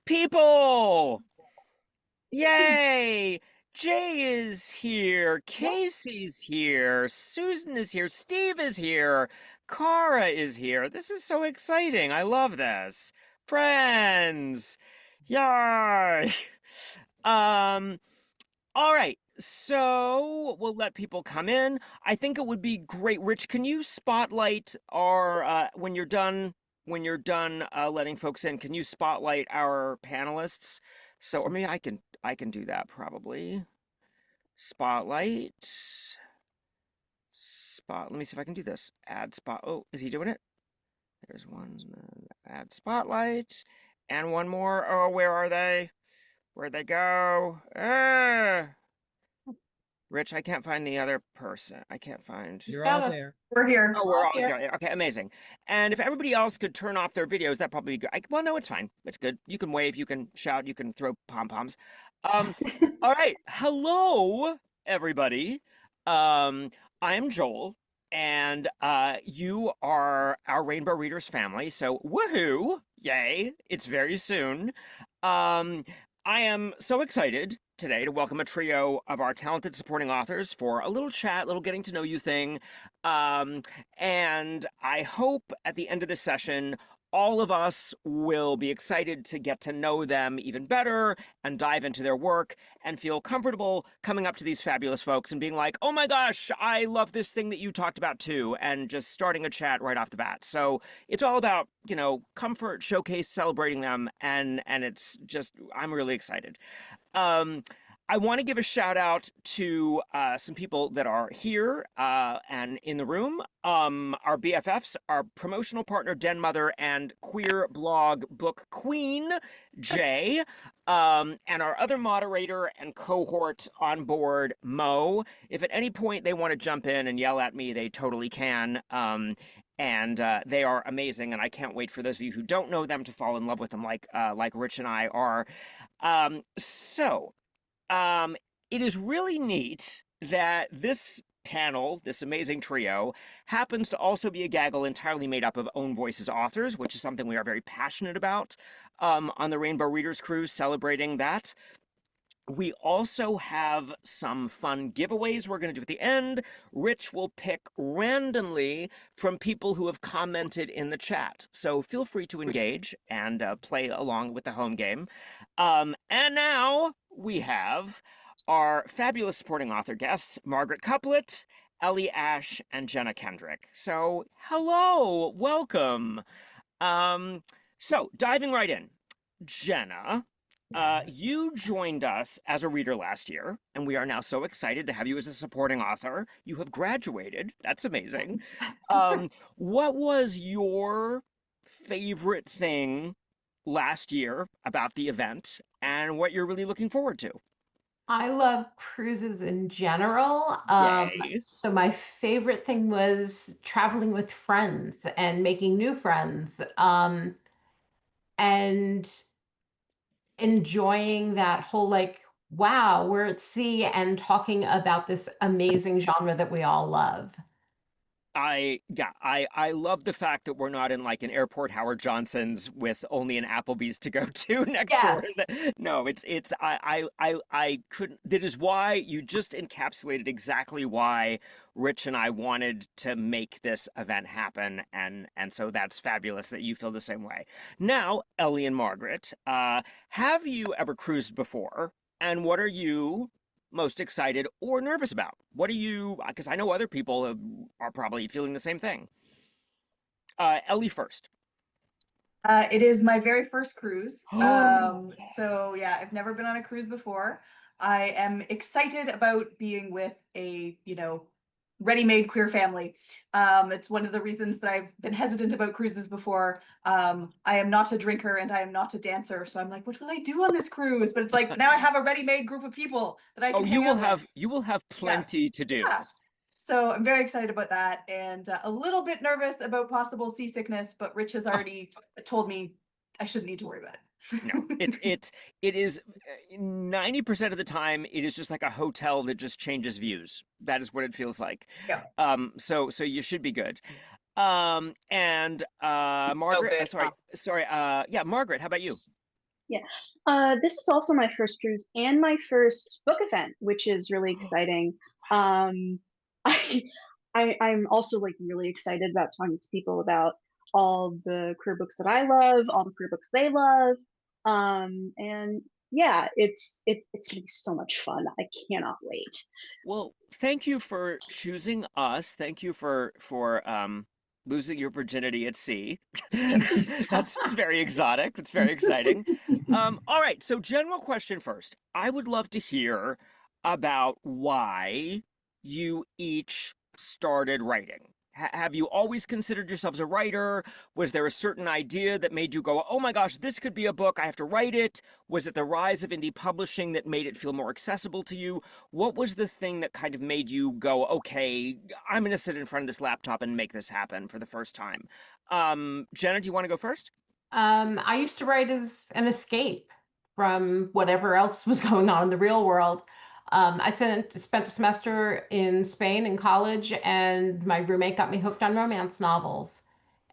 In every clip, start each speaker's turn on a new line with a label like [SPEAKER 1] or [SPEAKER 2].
[SPEAKER 1] People! Yay! Jay is here. Casey's here. Susan is here. Steve is here. Cara is here. This is so exciting. I love this. Friends! Yay! Um, all right. So we'll let people come in. I think it would be great. Rich, can you spotlight our when you're done letting folks in, can you spotlight our panelists? So, or maybe I can do that probably. Spotlight. Spot. Let me see if I can do this. Add spot. Oh, is he doing it? There's one. Add spotlight. And one more. Oh, where are they? Where'd they go? Rich, I can't find the other person. I can't find.
[SPEAKER 2] You're all there.
[SPEAKER 3] We're here.
[SPEAKER 1] Oh, we're all here. Okay, amazing. And if everybody else could turn off their videos, that'd probably be good. Well, no, it's fine. It's good. You can wave, you can shout, you can throw pom-poms. All right. Hello, everybody. I am Joel, and you are our Rainbow Readers family. So, woohoo! Yay! It's very soon. Um, I am so excited today to welcome a trio of our talented supporting authors for a little chat, little getting to know you thing. And I hope at the end of this session, all of us will be excited to get to know them even better and dive into their work and feel comfortable coming up to these fabulous folks and being like, oh my gosh, I love this thing that you talked about too, and just starting a chat right off the bat. So it's all about, comfort, showcase, celebrating them, and it's just, I'm really excited. I want to give a shout out to some people that are here and in the room. Our BFFs, our promotional partner, Den Mother, and queer blog book queen, Jay, and our other moderator and cohort on board, Mo. If at any point they want to jump in and yell at me, they totally can. And they are amazing, and I can't wait for those of you who don't know them to fall in love with them like Rich and I are. So it is really neat that this panel, this amazing trio, happens to also be a gaggle entirely made up of Own Voices authors, which is something we are very passionate about on the Rainbow Readers Cruise, celebrating that. We also have some fun giveaways we're going to do at the end. Rich will pick randomly from people who have commented in the chat. So feel free to engage and play along with the home game. And now we have our fabulous supporting author guests, Margaret Couplet, Ellie Ash, and Jenna Kendrick. So hello, welcome. So diving right in, Jenna, you joined us as a reader last year, and we are now so excited to have you as a supporting author. You have graduated. That's amazing. What was your favorite thing last year about the event, and what you're really looking forward to?
[SPEAKER 2] I love cruises in general.
[SPEAKER 1] Yay.
[SPEAKER 2] So my favorite thing was traveling with friends and making new friends, and enjoying that whole wow, we're at sea and talking about this amazing genre that we all love.
[SPEAKER 1] I love the fact that we're not in like an airport Howard Johnson's with only an Applebee's to go to next door.
[SPEAKER 2] Yes.
[SPEAKER 1] No, it's I couldn't. That is why you just encapsulated exactly why Rich and I wanted to make this event happen, and so that's fabulous that you feel the same way. Now, Ellie and Margaret, have you ever cruised before? And what are you most excited or nervous about? What are you, because I know other people are probably feeling the same thing. Ellie first.
[SPEAKER 3] It is my very first cruise.
[SPEAKER 1] Oh,
[SPEAKER 3] So yeah, I've never been on a cruise before. I am excited about being with a, ready-made queer family. It's one of the reasons that I've been hesitant about cruises before. I am not a drinker and I am not a dancer, so I'm like, what will I do on this cruise? But it's like now I have a ready-made group of people that I can hang out with.
[SPEAKER 1] you will have plenty to do.
[SPEAKER 3] Yeah. So I'm very excited about that, and a little bit nervous about possible seasickness, but Rich has already told me I shouldn't need to worry about
[SPEAKER 1] No,
[SPEAKER 3] it.
[SPEAKER 1] it is 90% of the time it is just like a hotel that just changes views. That is what it feels like.
[SPEAKER 3] Yeah.
[SPEAKER 1] So you should be good. And
[SPEAKER 4] So
[SPEAKER 1] Margaret,
[SPEAKER 4] good.
[SPEAKER 1] sorry. Yeah, Margaret, how about you?
[SPEAKER 4] Yeah. This is also my first cruise and my first book event, which is really exciting. Um, I, I'm also like really excited about talking to people about all the queer books that I love, all the queer books they love. And yeah, it's gonna be so much fun. I cannot wait.
[SPEAKER 1] Well, thank you for choosing us. Thank you for losing your virginity at sea. That's very exotic. That's very exciting. All right, so general question first. I would love to hear about why you each started writing. Have you always considered yourselves a writer? Was there a certain idea that made you go, "Oh my gosh, this could be a book. I have to write it"? Was it the rise of indie publishing that made it feel more accessible to you? What was the thing that kind of made you go, okay, I'm going to sit in front of this laptop and make this happen for the first time? Jenna, do you want to go first?
[SPEAKER 2] I used to write as an escape from whatever else was going on in the real world. I spent a semester in Spain in college, and my roommate got me hooked on romance novels.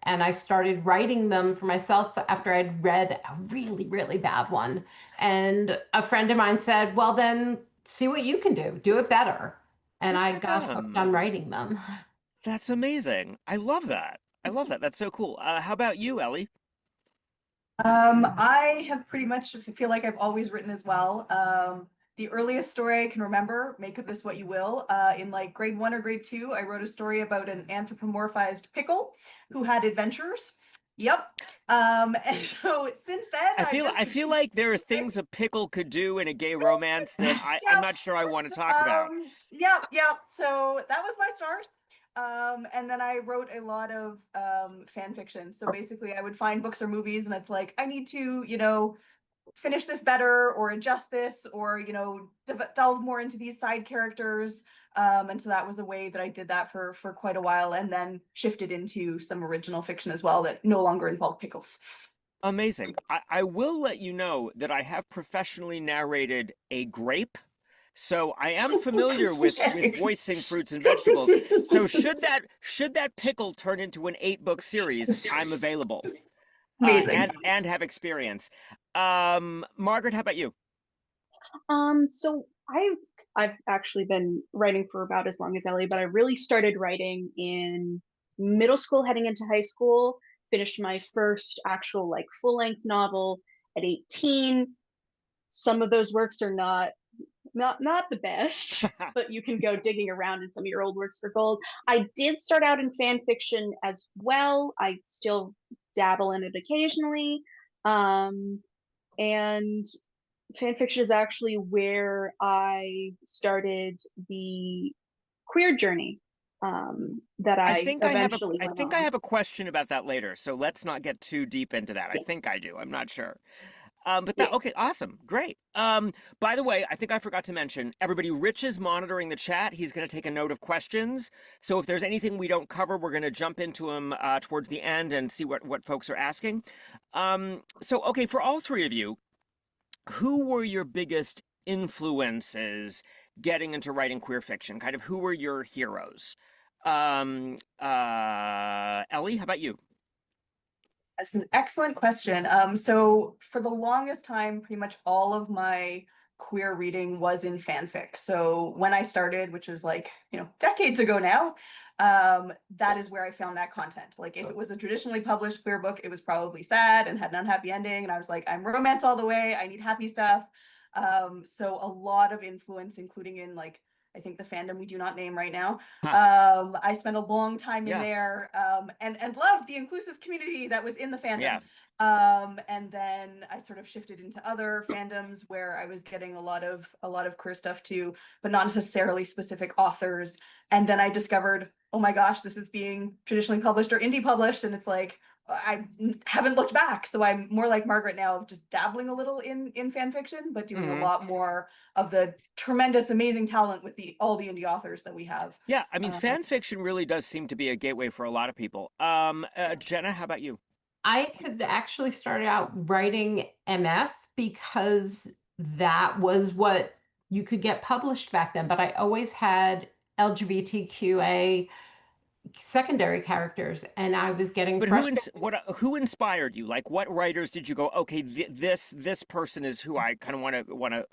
[SPEAKER 2] And I started writing them for myself after I'd read a really, really bad one. And a friend of mine said, well, then see what you can do, do it better. And
[SPEAKER 1] Good
[SPEAKER 2] I
[SPEAKER 1] for
[SPEAKER 2] got hooked on
[SPEAKER 1] them.
[SPEAKER 2] writing them.
[SPEAKER 1] That's amazing. I love that. I love that. That's so cool. How about you, Ellie?
[SPEAKER 3] I have pretty much feel like I've always written as well. The earliest story I can remember, make of this what you will, in like grade 1 or grade 2, I wrote a story about an anthropomorphized pickle who had adventures. Yep. And so since then,
[SPEAKER 1] I
[SPEAKER 3] I've
[SPEAKER 1] feel I
[SPEAKER 3] just
[SPEAKER 1] feel like there are things a pickle could do in a gay romance that I'm
[SPEAKER 3] yeah,
[SPEAKER 1] not sure I want to talk about.
[SPEAKER 3] yeah. So that was my start. And then I wrote a lot of fan fiction. So basically, I would find books or movies, and it's like I need to, finish this better or adjust this or delve more into these side characters. And so that was a way that I did that for quite a while, and then shifted into some original fiction as well that no longer involved pickles.
[SPEAKER 1] Amazing. I will let you know that I have professionally narrated a grape. So I am familiar with voicing fruits and vegetables. So should that pickle turn into an 8 book series, I'm available.
[SPEAKER 3] Amazing.
[SPEAKER 1] And have experience. Margaret, how about you?
[SPEAKER 4] So I've actually been writing for about as long as Ellie, but I really started writing in middle school, heading into high school. Finished my first actual like full length novel at 18. Some of those works are not the best, but you can go digging around in some of your old works for gold. I did start out in fan fiction as well. I still dabble in it occasionally. And fan fiction is actually where I started the queer journey that I eventually
[SPEAKER 1] I
[SPEAKER 4] went
[SPEAKER 1] think I
[SPEAKER 4] on.
[SPEAKER 1] have a question about that later, so let's not get too deep into that. I think I do. I'm not sure. But
[SPEAKER 4] Yeah.
[SPEAKER 1] that okay, awesome, great. By the way, I think I forgot to mention, everybody, Rich is monitoring the chat. He's going to take a note of questions. So if there's anything we don't cover, we're going to jump into them towards the end and see what folks are asking. So okay, for all three of you, who were your biggest influences getting into writing queer fiction? Kind of who were your heroes? Ellie, how about you?
[SPEAKER 3] That's an excellent question. So for the longest time, pretty much all of my queer reading was in fanfic. So when I started, which was like, decades ago now, that is where I found that content. Like if it was a traditionally published queer book, it was probably sad and had an unhappy ending. And I was like, I'm romance all the way. I need happy stuff. So a lot of influence, including in like I think the fandom we do not name right now.
[SPEAKER 1] Huh.
[SPEAKER 3] I spent a long time in
[SPEAKER 1] Yeah,
[SPEAKER 3] there, and loved the inclusive community that was in the
[SPEAKER 1] yeah.
[SPEAKER 3] fandom. And then I sort of shifted into other fandoms where I was getting a lot of queer stuff too, but not necessarily specific authors. And then I discovered, oh my gosh, this is being traditionally published or indie published, and it's like I haven't looked back. So I'm more like Margaret now, of just dabbling a little in fan fiction, but doing a
[SPEAKER 1] Hmm.
[SPEAKER 3] lot more of the tremendous, amazing talent with all the indie authors that we have.
[SPEAKER 1] Yeah, I mean,
[SPEAKER 3] Uh,
[SPEAKER 1] fan fiction really does seem to be a gateway for a lot of people. Jenna, how about you?
[SPEAKER 2] I had actually started out writing MF because that was what you could get published back then. But I always had LGBTQA secondary characters, and I was getting
[SPEAKER 1] But
[SPEAKER 2] frustrated.
[SPEAKER 1] who inspired you? Like, what writers did you go, okay, this person is who I kind of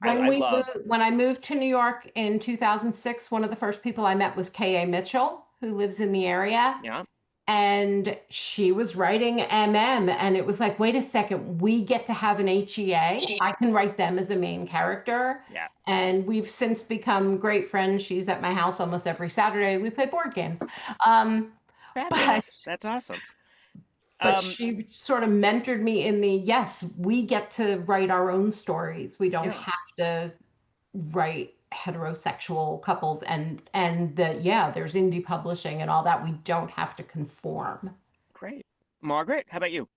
[SPEAKER 1] I love.
[SPEAKER 2] When I moved to New York in 2006, one of the first people I met was K.A. Mitchell, who lives in the area.
[SPEAKER 1] Yeah,
[SPEAKER 2] And she was writing MM, and it was like, wait a second, we get to have an HEA. I can write them as a main character.
[SPEAKER 1] yeah,
[SPEAKER 2] And we've since become great friends. She's at my house almost every Saturday. We play board games. Um, but
[SPEAKER 1] fabulous. That's awesome.
[SPEAKER 2] but
[SPEAKER 1] Um,
[SPEAKER 2] she sort of mentored me in the yes, we get to write our own stories. We don't
[SPEAKER 1] yeah,
[SPEAKER 2] have to write heterosexual couples, and that yeah, there's indie publishing and all that. We don't have to conform.
[SPEAKER 1] great. Margaret, how about you?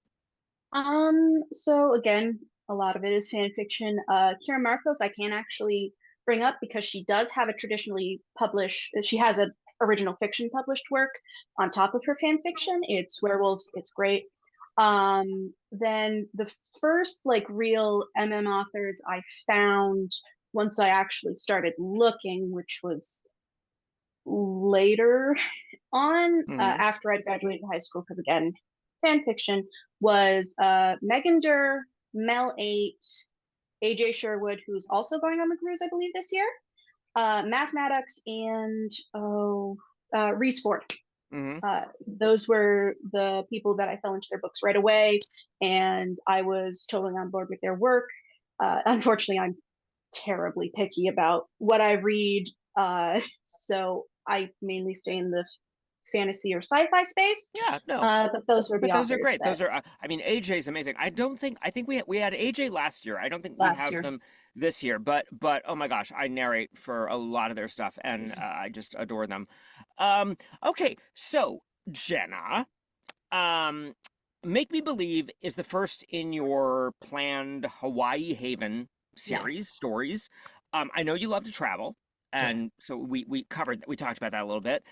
[SPEAKER 4] So again, a lot of it is fan fiction. Kira Marcos, I can't actually bring up because she does have a traditionally published, she has a original fiction published work on top of her fan fiction. It's werewolves, it's great. Then the first like real MM authors I found once I actually started looking, which was later on
[SPEAKER 1] Hmm.
[SPEAKER 4] after I'd graduated high school, because again, fan fiction was Megan Durr, Mel 8, AJ Sherwood, who's also going on the cruise, I believe, this year, Matt Maddox, and Reese Ford.
[SPEAKER 1] Hmm.
[SPEAKER 4] Those were the people that I fell into their books right away, and I was totally on board with their work. Unfortunately, I'm terribly picky about what I read, so I mainly stay in the fantasy or sci-fi space.
[SPEAKER 1] Yeah, no,
[SPEAKER 4] But those were
[SPEAKER 1] but
[SPEAKER 4] the
[SPEAKER 1] those are
[SPEAKER 4] authors
[SPEAKER 1] great.
[SPEAKER 4] that
[SPEAKER 1] Those are, I mean, AJ's amazing. I think we had AJ last year. I don't think we
[SPEAKER 3] Last
[SPEAKER 1] have
[SPEAKER 3] year.
[SPEAKER 1] them this year, but oh my gosh, I narrate for a lot of their stuff and I just adore them. Okay, so Jenna, um, Make Me Believe is the first in your planned Hawaii Haven
[SPEAKER 2] Yes.
[SPEAKER 1] series stories. I know you love to travel, and so we talked about that a little bit.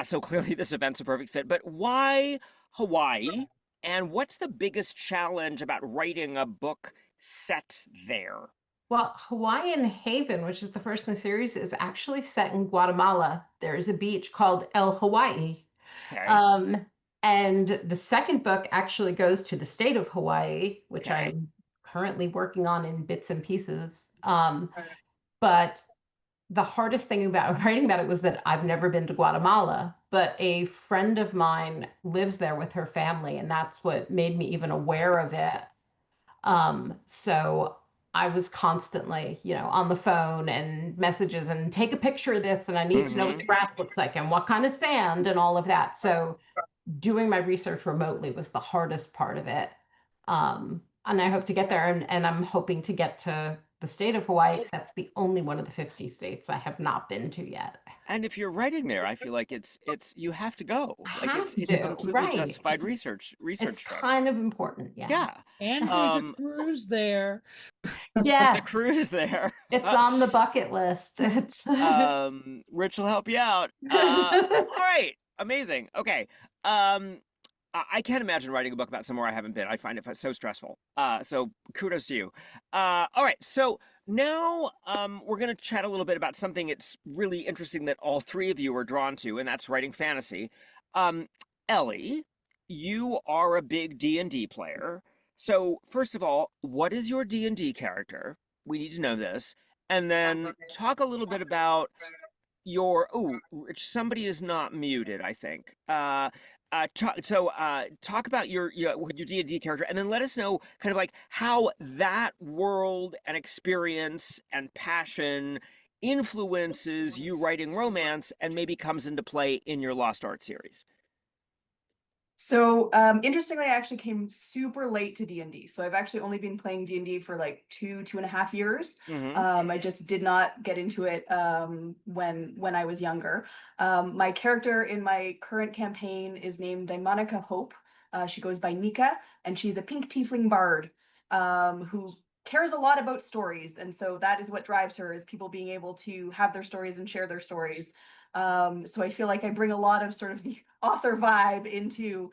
[SPEAKER 1] So clearly this event's a perfect fit. But why Hawaii? And what's the biggest challenge about writing a book set there?
[SPEAKER 2] Well, Hawaiian Haven, which is the first in the series, is actually set in Guatemala. There is a beach called El Hawaii.
[SPEAKER 1] Okay,
[SPEAKER 2] Um, and the second book actually goes to the state of Hawaii, which
[SPEAKER 1] okay.
[SPEAKER 2] I'm currently working on in bits and pieces. But the hardest thing about writing about it was that I've never been to Guatemala, but a friend of mine lives there with her family, and that's what made me even aware of it. So I was constantly, on the phone and messages and take a picture of this, and I need to know what
[SPEAKER 1] Mm-hmm.
[SPEAKER 2] the grass looks like and what kind of sand and all of that. So doing my research remotely was the hardest part of it. And I hope to get there, and I'm hoping to get to the state of Hawaii, because that's the only one of the 50 states I have not been to yet.
[SPEAKER 1] And if you're writing there, I feel like it's you have to go.
[SPEAKER 2] I
[SPEAKER 1] Like
[SPEAKER 2] have
[SPEAKER 1] it's a
[SPEAKER 2] to,
[SPEAKER 1] completely
[SPEAKER 2] right?
[SPEAKER 1] justified
[SPEAKER 2] It's
[SPEAKER 1] research trip.
[SPEAKER 2] kind of important, yeah.
[SPEAKER 1] Yeah.
[SPEAKER 5] And there's a cruise there.
[SPEAKER 1] And a
[SPEAKER 2] Yes,
[SPEAKER 1] cruise there.
[SPEAKER 2] it's on the bucket list. It's
[SPEAKER 1] Rich will help you out. All right. Amazing. Okay. I can't imagine writing a book about somewhere I haven't been. I find it so stressful. So kudos to you. All right. So now we're going to chat a little bit about something it's really interesting that all three of you are drawn to, and that's writing fantasy. Um, Ellie, you are a big D&D player. So first of all, what is your D&D character? We need to know this. And then talk a little bit about your Rich, somebody is not muted, I think. Talk about your D&D character, and then let us know kind of like how that world and experience and passion influences you writing romance and maybe comes into play in your Lost Art series.
[SPEAKER 3] So interestingly, I actually came super late to D&D. So I've actually only been playing D&D for like 2.5 years.
[SPEAKER 1] Mm-hmm.
[SPEAKER 3] I just did not get into it when I was younger. My character in my current campaign is named Daimonica Hope. She goes by Nika, and she's a pink tiefling bard who cares a lot about stories. And so that is what drives her, is people being able to have their stories and share their stories. So I feel like I bring a lot of sort of the author vibe into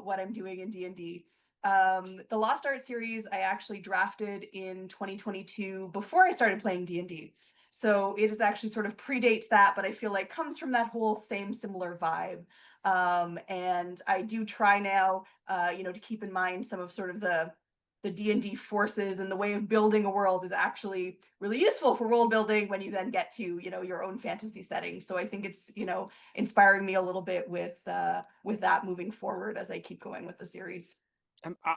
[SPEAKER 3] what I'm doing in D&D. The Lost Art series I actually drafted in 2022 before I started playing D&D. So it is actually sort of predates that, but I feel like comes from that whole same similar vibe. And I do try now, to keep in mind some of sort of the D&D forces, and the way of building a world is actually really useful for world building when you then get to, your own fantasy setting. So I think it's, inspiring me a little bit with that moving forward as I keep going with the series.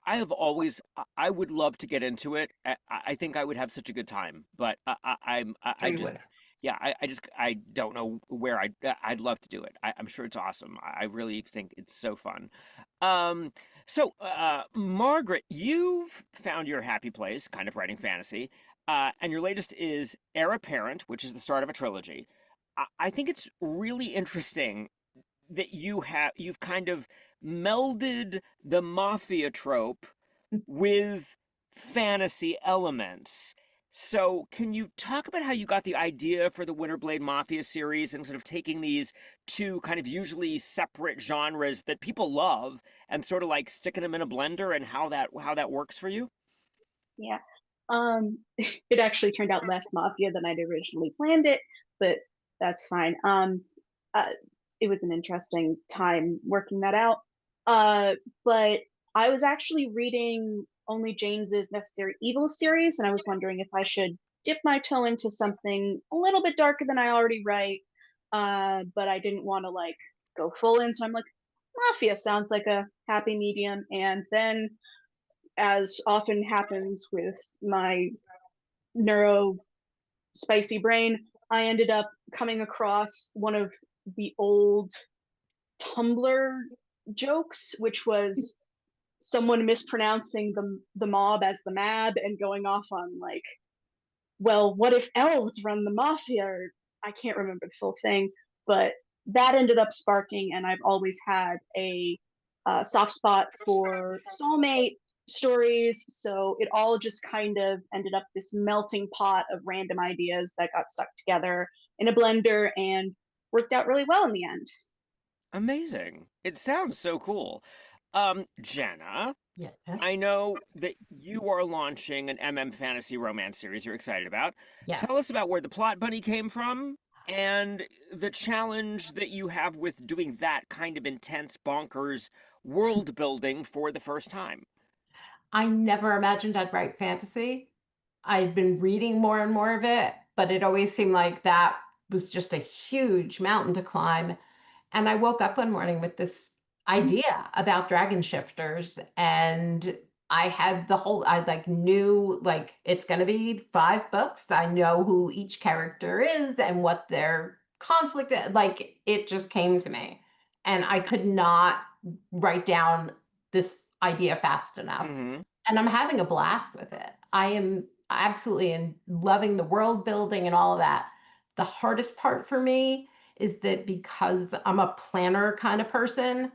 [SPEAKER 1] I have always, I would love to get into it. I think I would have such a good time, but
[SPEAKER 3] Sure
[SPEAKER 1] I
[SPEAKER 3] you
[SPEAKER 1] just,
[SPEAKER 3] would.
[SPEAKER 1] yeah, I don't know where I'd love to do it. I'm sure it's awesome. I really think it's so fun. Um, Margaret, you've found your happy place, kind of writing fantasy, and your latest is Heir Apparent, which is the start of a trilogy. I think it's really interesting that you've kind of melded the mafia trope with fantasy elements. So, can you talk about how you got the idea for the Winterblade Mafia series and sort of taking these two kind of usually separate genres that people love and sort of like sticking them in a blender, and how that works for you?
[SPEAKER 4] Yeah. It actually turned out less mafia than I'd originally planned it, but that's fine. Uh, it was an interesting time working that out. But I was actually reading Only James's Necessary Evil series, and I was wondering if I should dip my toe into something a little bit darker than I already write. But I didn't want to like go full in, so I'm like, mafia sounds like a happy medium. And then, as often happens with my neuro spicy brain, I ended up coming across one of the old Tumblr jokes, which was someone mispronouncing the mob as the mab and going off on like, well, what if elves run the mafia? Or I can't remember the full thing, but that ended up sparking, and I've always had a soft spot for soulmate stories. So it all just kind of ended up this melting pot of random ideas that got stuck together in a blender and worked out really well in the end.
[SPEAKER 1] Amazing. It sounds so cool. Jenna,
[SPEAKER 2] Yeah.
[SPEAKER 1] I know that you are launching an fantasy romance series you're excited about.
[SPEAKER 2] Yes.
[SPEAKER 1] Tell us about where the plot bunny came from and the challenge that you have with doing that kind of intense, bonkers world building for the first time.
[SPEAKER 2] I never imagined I'd write fantasy. I'd been reading more and more of it, but it always seemed like that was just a huge mountain to climb. And I woke up one morning with this idea about dragon shifters, and I like knew like it's going to be 5 books. I know who each character is and what their conflict is. Like it just came to me, and I could not write down this idea fast enough.
[SPEAKER 1] Mm-hmm.
[SPEAKER 2] And I'm having a blast with it. I am absolutely loving the world building and all of that. The hardest part for me is that because I'm a planner kind of person,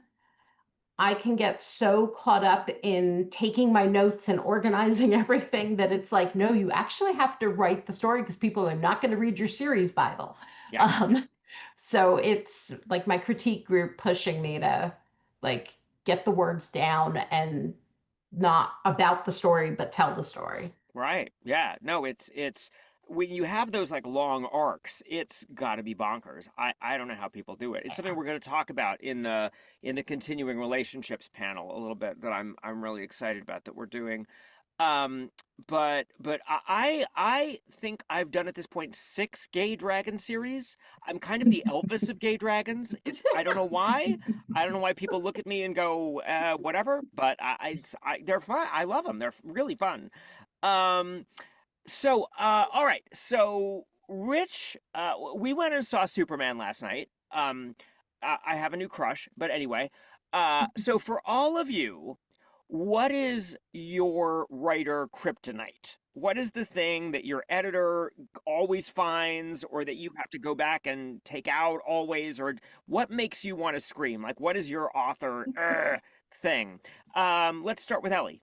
[SPEAKER 2] I can get so caught up in taking my notes and organizing everything that it's like, no, you actually have to write the story because people are not going to read your series Bible.
[SPEAKER 1] Yeah.
[SPEAKER 2] Um, so it's like my critique group pushing me to like get the words down and not about the story, but tell the story.
[SPEAKER 1] Right. Yeah. No, it's when you have those like long arcs, it's got to be bonkers. I don't know how people do it. It's something we're going to talk about in the continuing relationships panel a little bit that I'm really excited about that we're doing. Um, but I think I've done at this point 6 gay dragon series. I'm kind of the Elvis of gay dragons. It's I don't know why. I don't know why people look at me and go whatever. But they're fun. I love them. They're really fun. Um, all right. So, Rich, we went and saw Superman last night. I have a new crush, but anyway. So for all of you, what is your writer kryptonite? What is the thing that your editor always finds, or that you have to go back and take out always, or what makes you want to scream? Like, what is your author thing? Let's start with Ellie.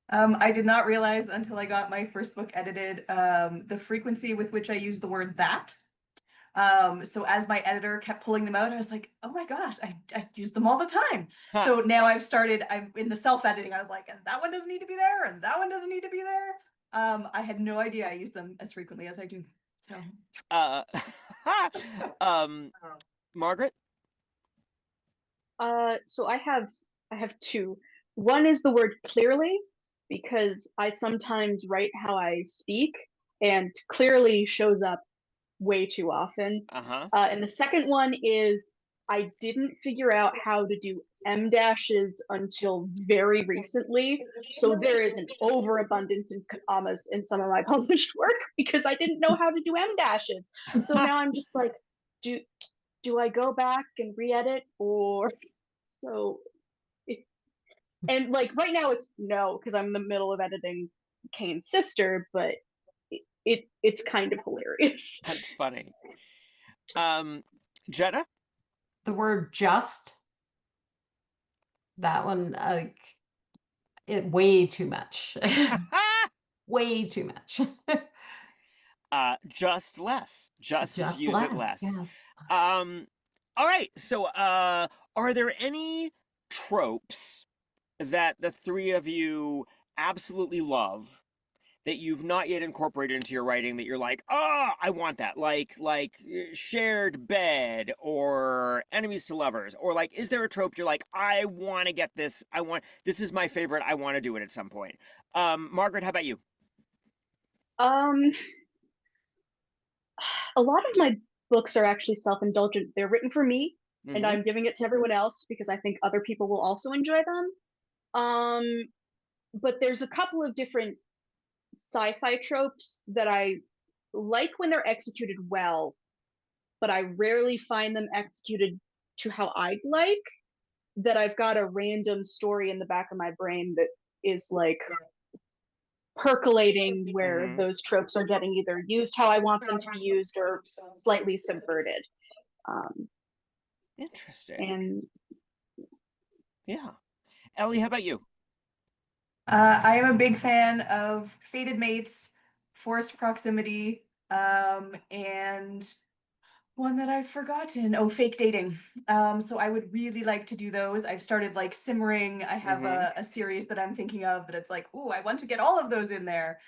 [SPEAKER 3] I did not realize until I got my first book edited, the frequency with which I use the word that. So as my editor kept pulling them out, I was like, oh my gosh, I use them all the time.
[SPEAKER 1] Huh.
[SPEAKER 3] So now I'm in the self-editing. I was like, and that one doesn't need to be there, and that one doesn't need to be there. I had no idea I use them as frequently as I do. So
[SPEAKER 1] Uh, um, Margaret?
[SPEAKER 4] So I have two. One is the word clearly, because I sometimes write how I speak, and clearly shows up way too often.
[SPEAKER 1] Uh-huh.
[SPEAKER 4] And the second one is I didn't figure out how to do M dashes until very recently. So there is an overabundance in commas in some of my published work because I didn't know how to do M dashes. So now I'm just like, do do I go back and re-edit, or so it, and like right now it's no, because I'm in the middle of editing Kane's sister, but it's kind of hilarious.
[SPEAKER 1] That's funny. Jenna?
[SPEAKER 2] The word just, that one, like, it way too much. Way too much.
[SPEAKER 1] Just less. Just use it less.
[SPEAKER 2] Yes.
[SPEAKER 1] All right. So, are there any tropes that the three of you absolutely love that you've not yet incorporated into your writing that you're like, oh, I want that, like shared bed or enemies to lovers, or like, is there a trope you're like, I want to get this, this is my favorite, I want to do it at some point. Margaret, how about you?
[SPEAKER 4] Um, a lot of my books are actually self-indulgent. They're written for me, and
[SPEAKER 1] Mm-hmm.
[SPEAKER 4] I'm giving it to everyone else because I think other people will also enjoy them. But there's a couple of different sci-fi tropes that I like when they're executed well, but I rarely find them executed to how I'd like. That I've got a random story in the back of my brain that is like percolating where
[SPEAKER 1] Mm-hmm.
[SPEAKER 4] those tropes are getting either used how I want them to be used or slightly subverted. Um,
[SPEAKER 1] Interesting.
[SPEAKER 4] and
[SPEAKER 1] Yeah. Ellie, how about you?
[SPEAKER 3] I am a big fan of fated mates, forced proximity, and one that I've forgotten. Oh, fake dating. So I would really like to do those. I've started like simmering. I have
[SPEAKER 1] Mm-hmm.
[SPEAKER 3] a series that I'm thinking of that it's like, ooh, I want to get all of those in there.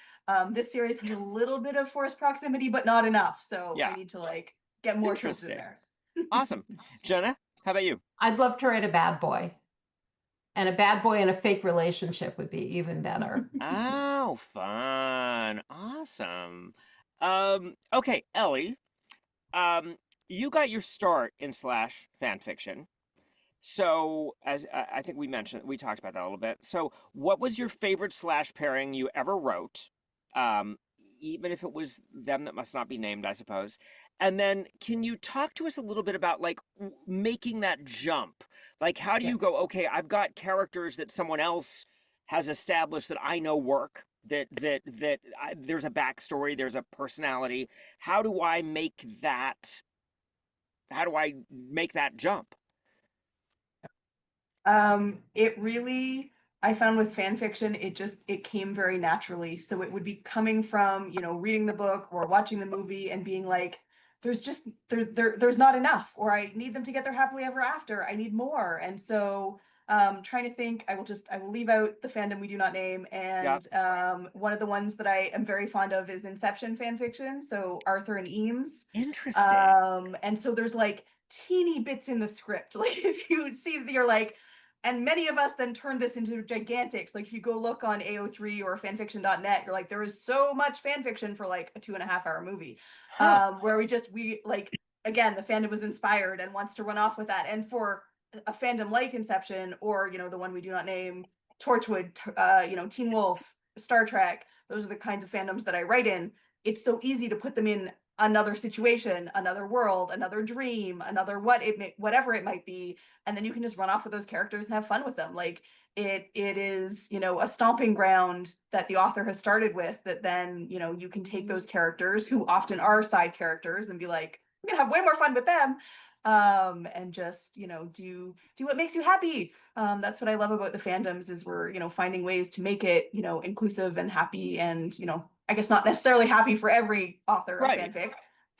[SPEAKER 3] This series has a little bit of forced proximity, but not enough. So I
[SPEAKER 1] Yeah.
[SPEAKER 3] need to like get more tropes in
[SPEAKER 1] Interesting.
[SPEAKER 3] there.
[SPEAKER 1] Awesome. Jenna, how about you?
[SPEAKER 2] I'd love to write a bad boy. And a bad boy in a fake relationship would be even better.
[SPEAKER 1] Oh, fun. Awesome. Okay, Ellie, um, you got your start in slash fan fiction. So, as I think we talked about that a little bit. So, what was your favorite slash pairing you ever wrote? Um, Even if it was them that must not be named, I suppose. And then, can you talk to us a little bit about like making that jump? Like, how do
[SPEAKER 5] Yeah.
[SPEAKER 1] you go, okay, I've got characters that someone else has established that I know work, there's a backstory, there's a personality. How do I make that? How do I make that jump?
[SPEAKER 3] It really, I found with fan fiction, it came very naturally. So it would be coming from, reading the book or watching the movie and being like, there's not enough, or I need them to get their happily ever after. I need more. And so trying to think, I will leave out the fandom we do not name.
[SPEAKER 1] Yeah.
[SPEAKER 3] And one of the ones that I am very fond of is Inception fan fiction. So Arthur and Eames.
[SPEAKER 1] Interesting.
[SPEAKER 3] And so there's like teeny bits in the script. Like if you see that you're like, and many of us then turn this into gigantics. Like if you go look on AO3 or fanfiction.net, you're like, there is so much fanfiction for like a 2.5 hour movie.
[SPEAKER 1] Huh.
[SPEAKER 3] Where we like, again, the fandom was inspired and wants to run off with that. And for a fandom like Inception, or the one we do not name, Torchwood, Teen Wolf, Star Trek, those are the kinds of fandoms that I write in. It's so easy to put them in another situation, another world, another dream, another whatever it might be, and then you can just run off with those characters and have fun with them. Like it is, a stomping ground that the author has started with, that then, you can take those characters who often are side characters and be like, I'm gonna have way more fun with them. And just, do what makes you happy. That's what I love about the fandoms, is we're, finding ways to make it, inclusive and happy, and, I guess not necessarily happy for every author of
[SPEAKER 1] Right.
[SPEAKER 3] fanfic,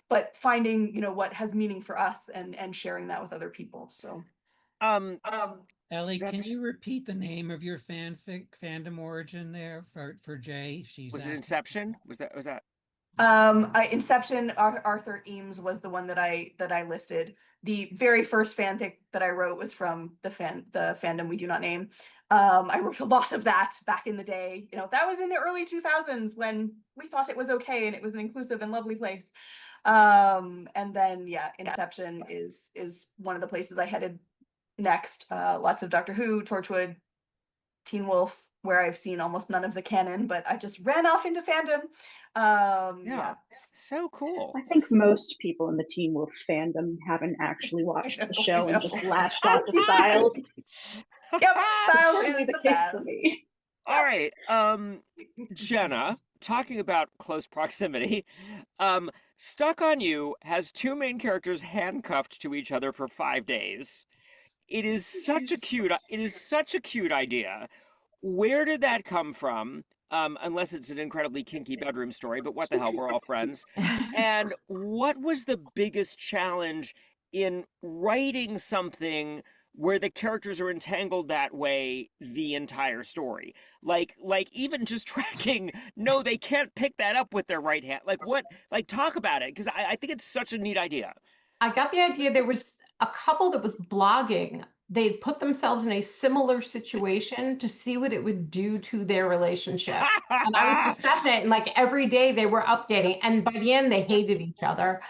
[SPEAKER 3] but finding, what has meaning for us, and sharing that with other people. So
[SPEAKER 1] Um,
[SPEAKER 5] Ellie, can
[SPEAKER 1] that's
[SPEAKER 5] you repeat the name of your fanfic fandom origin there for Jay? She's
[SPEAKER 1] was it
[SPEAKER 5] asking.
[SPEAKER 1] Inception? Was that
[SPEAKER 3] Inception, Arthur Eames was the one that I listed. The very first fanfic that I wrote was from the fandom we do not name. I wrote a lot of that back in the day. You know, that was in the early 2000s when we thought it was okay and it was an inclusive and lovely place. And then yeah, Inception is one of the places I headed next. Lots of Doctor Who, Torchwood, Teen Wolf, where I've seen almost none of the canon, but I just ran off into fandom. Yeah.
[SPEAKER 1] So cool.
[SPEAKER 4] I think most people in the Teen Wolf fandom haven't actually watched the show and just latched onto Styles.
[SPEAKER 3] Yep, Styles
[SPEAKER 4] Certainly
[SPEAKER 3] is
[SPEAKER 4] the
[SPEAKER 3] the
[SPEAKER 4] case
[SPEAKER 3] best.
[SPEAKER 4] for me.
[SPEAKER 1] All right. Jenna, talking about close proximity, Stuck on You has two main characters handcuffed to each other for 5 days. It is such a cute idea. Where did that come from? Unless it's an incredibly kinky bedroom story, but what the hell, we're all friends. And what was the biggest challenge in writing something where the characters are entangled that way the entire story? Like even just tracking, no, they can't pick that up with their right hand. Talk about it, because I think it's such a neat idea.
[SPEAKER 2] I got the idea there was a couple that was blogging. They'd put themselves in a similar situation to see what it would do to their relationship. And I was discussing it, and like every day they were updating, and by the end they hated each other.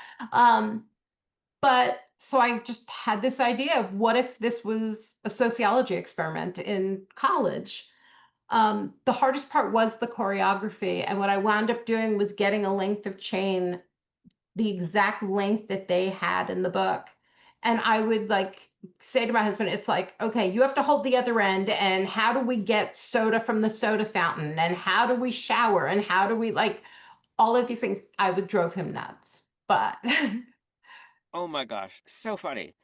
[SPEAKER 2] But so I just had this idea of what if this was a sociology experiment in college? The hardest part was the choreography. And what I wound up doing was getting a length of chain, the exact length that they had in the book. And I would like say to my husband, it's like, okay, you have to hold the other end. And how do we get soda from the soda fountain? And how do we shower? And how do we like all of these things? I would drove him nuts. But
[SPEAKER 1] Oh my gosh, so funny.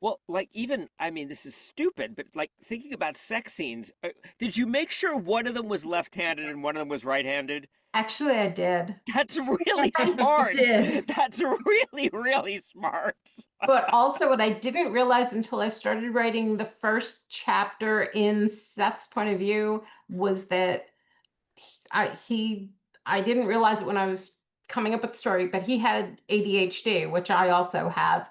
[SPEAKER 1] Well, I mean, this is stupid, but like thinking about sex scenes, did you make sure one of them was left-handed and one of them was right-handed?
[SPEAKER 2] actually, I did.
[SPEAKER 1] That's really
[SPEAKER 2] I
[SPEAKER 1] smart.
[SPEAKER 2] did.
[SPEAKER 1] That's really, really smart.
[SPEAKER 2] But also, what I didn't realize until I started writing the first chapter in Seth's point of view was that I didn't realize it when I was coming up with the story, but he had ADHD, which I also have.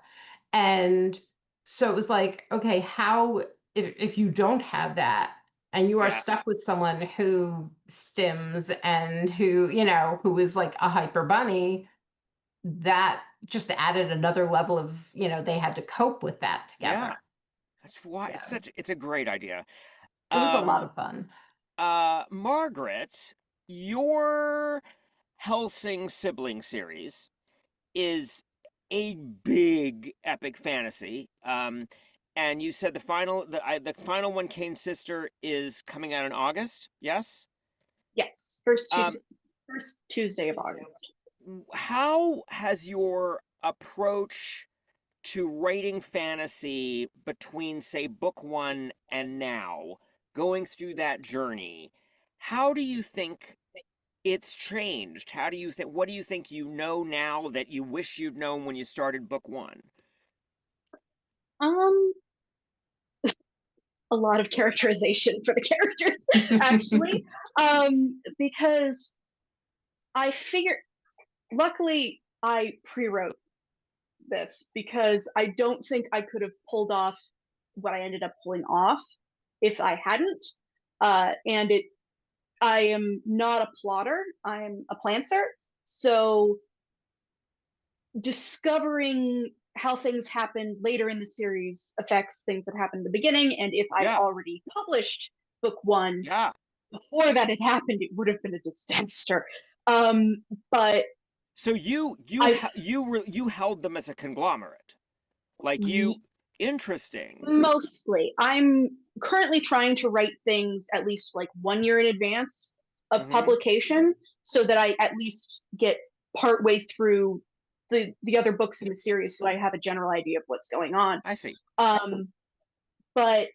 [SPEAKER 2] And so it was like, okay, how, if you don't have that and you are
[SPEAKER 1] Yeah.
[SPEAKER 2] stuck with someone who stims and who, you know, who is like a hyper bunny, that just added another level of, you know, they had to cope with that together.
[SPEAKER 1] Yeah. That's why
[SPEAKER 2] Yeah.
[SPEAKER 1] it's a great idea.
[SPEAKER 2] It was a lot of fun.
[SPEAKER 1] Margaret, your Helsing sibling series is a big epic fantasy. And you said the final one, Kane's Sister, is coming out in August. Yes.
[SPEAKER 4] Yes, first Tuesday of August.
[SPEAKER 1] How has your approach to writing fantasy between, say, book one and now, going through that journey, how do you think it's changed? What do you think you know now that you wish you'd known when you started book one?
[SPEAKER 4] A lot of characterization for the characters, actually. Because I figured, luckily, I pre-wrote this because I don't think I could have pulled off what I ended up pulling off if I hadn't. And I am not a plotter, I'm a plantser. So discovering how things happened later in the series affects things that happened in the beginning. And if I'd already published book one before that had happened, it would have been a disaster. But
[SPEAKER 1] so you held them as a conglomerate, like interesting.
[SPEAKER 4] Mostly, I'm currently trying to write things at least like 1 year in advance of publication, so that I at least get partway through the other books in the series, so I have a general idea of what's going on.
[SPEAKER 1] I see.
[SPEAKER 4] But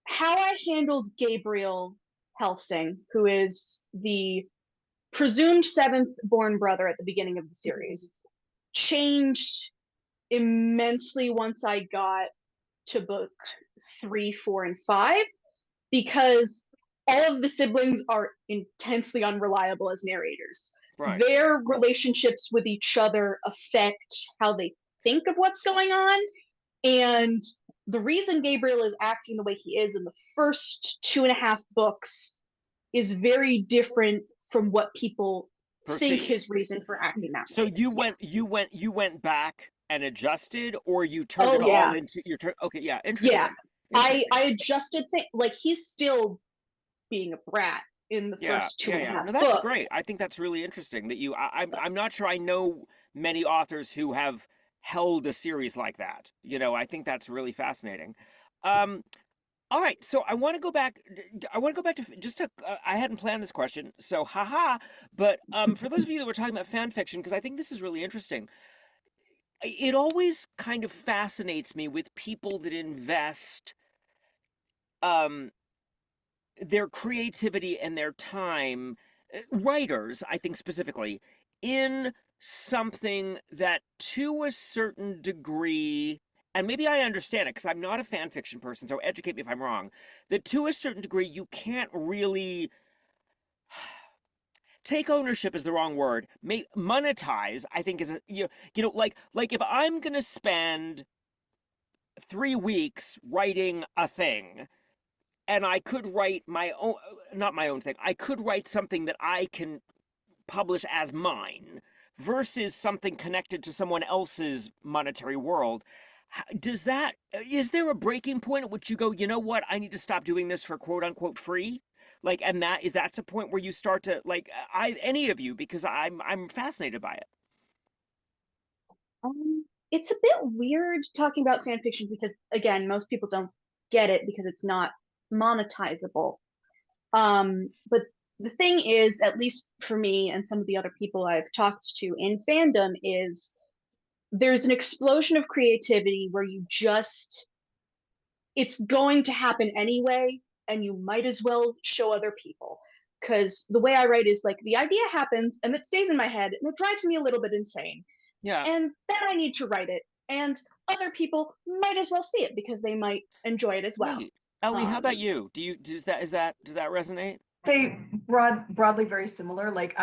[SPEAKER 4] how I handled Gabriel Helsing, who is the presumed seventh born brother at the beginning of the series, changed immensely once I got to book 3, 4, and 5, because all of the siblings are intensely unreliable as narrators.
[SPEAKER 1] Right.
[SPEAKER 4] their relationships with each other affect how they think of what's going on. And the reason Gabriel is acting the way he is in the first 2.5 books is very different from what people think
[SPEAKER 1] Perceive.
[SPEAKER 4] his reason for acting that
[SPEAKER 1] So
[SPEAKER 4] way is.
[SPEAKER 1] you went back and adjusted, or you turned it
[SPEAKER 4] Oh
[SPEAKER 1] all
[SPEAKER 4] yeah,
[SPEAKER 1] into your turn. Okay, yeah,
[SPEAKER 4] yeah.
[SPEAKER 1] interesting.
[SPEAKER 4] I
[SPEAKER 1] Interesting.
[SPEAKER 4] adjusted things. Like, he's still being a brat in the
[SPEAKER 1] Yeah,
[SPEAKER 4] first two
[SPEAKER 1] yeah,
[SPEAKER 4] and a
[SPEAKER 1] yeah.
[SPEAKER 4] half
[SPEAKER 1] No, that's
[SPEAKER 4] books.
[SPEAKER 1] great. I think that's really interesting that I'm not sure I know many authors who have held a series like that. I think that's really fascinating. Um, all right, so I want to go back. I want to go back to just to. I hadn't planned this question, so haha. But for those of you that were talking about fan fiction, because I think this is really interesting. It always kind of fascinates me with people that invest um their creativity and their time, writers, I think specifically, in something that to a certain degree, and maybe I understand it because I'm not a fan fiction person, so educate me if I'm wrong, that to a certain degree you can't really take ownership is the wrong word. Monetize, I think, is like if I'm gonna spend 3 weeks writing a thing, and I could write my own, not my own thing. I could write something that I can publish as mine versus something connected to someone else's monetary world. Is there a breaking point at which you go, you know what, I need to stop doing this for quote unquote free? Like, and that's a point where you start to like, any of you, because I'm fascinated by it.
[SPEAKER 4] It's a bit weird talking about fan fiction because, again, most people don't get it because it's not monetizable. But the thing is, at least for me and some of the other people I've talked to in fandom, is there's an explosion of creativity where it's going to happen anyway, and you might as well show other people. Because the way I write is like, the idea happens and it stays in my head and it drives me a little bit insane.
[SPEAKER 1] Yeah.
[SPEAKER 4] And then I need to write it. And other people might as well see it because they might enjoy it as well.
[SPEAKER 1] Neat. Ellie, how about
[SPEAKER 4] Um,
[SPEAKER 1] you? Does that resonate?
[SPEAKER 3] They broadly very similar. Like,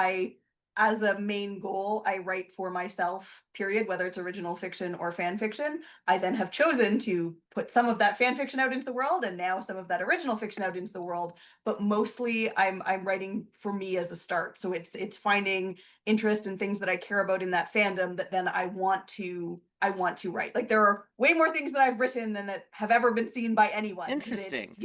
[SPEAKER 3] as a main goal, I write for myself, period, whether it's original fiction or fan fiction. I then have chosen to put some of that fan fiction out into the world and now some of that original fiction out into the world. But mostly I'm writing for me as a start. So it's finding interest in things that I care about in that fandom that then I want to write. Like, there are way more things that I've written than that have ever been seen by anyone.
[SPEAKER 1] Interesting.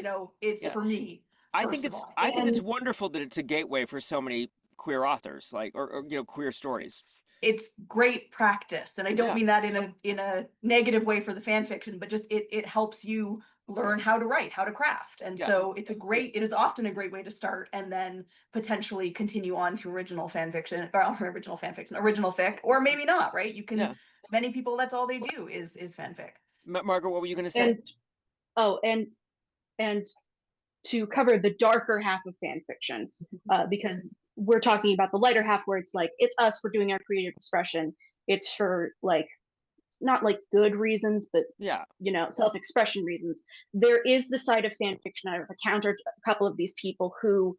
[SPEAKER 3] It's
[SPEAKER 1] Yeah.
[SPEAKER 3] for me.
[SPEAKER 1] I
[SPEAKER 3] First
[SPEAKER 1] think
[SPEAKER 3] of
[SPEAKER 1] it's
[SPEAKER 3] all.
[SPEAKER 1] I think it's
[SPEAKER 4] and
[SPEAKER 1] wonderful that it's a gateway for so many queer authors, like or queer stories.
[SPEAKER 3] It's great practice, and I don't
[SPEAKER 1] Yeah.
[SPEAKER 3] mean that in a negative way for the fan fiction, but just it helps you learn how to write, how to craft. And
[SPEAKER 1] Yeah.
[SPEAKER 3] so it is often a great way to start and then potentially continue on to original fan fiction, or original fan fiction, original fic, or maybe not, right? You can,
[SPEAKER 1] Yeah.
[SPEAKER 3] many people, that's all they do is fanfic.
[SPEAKER 1] Margaret, what were you going to say?
[SPEAKER 4] and oh, and to cover the darker half of fan fiction, because we're talking about the lighter half where it's like, it's us, we're doing our creative expression. It's for, like, not like good reasons, but
[SPEAKER 1] Yeah.
[SPEAKER 4] self-expression reasons. There is the side of fan fiction. I've encountered a couple of these people who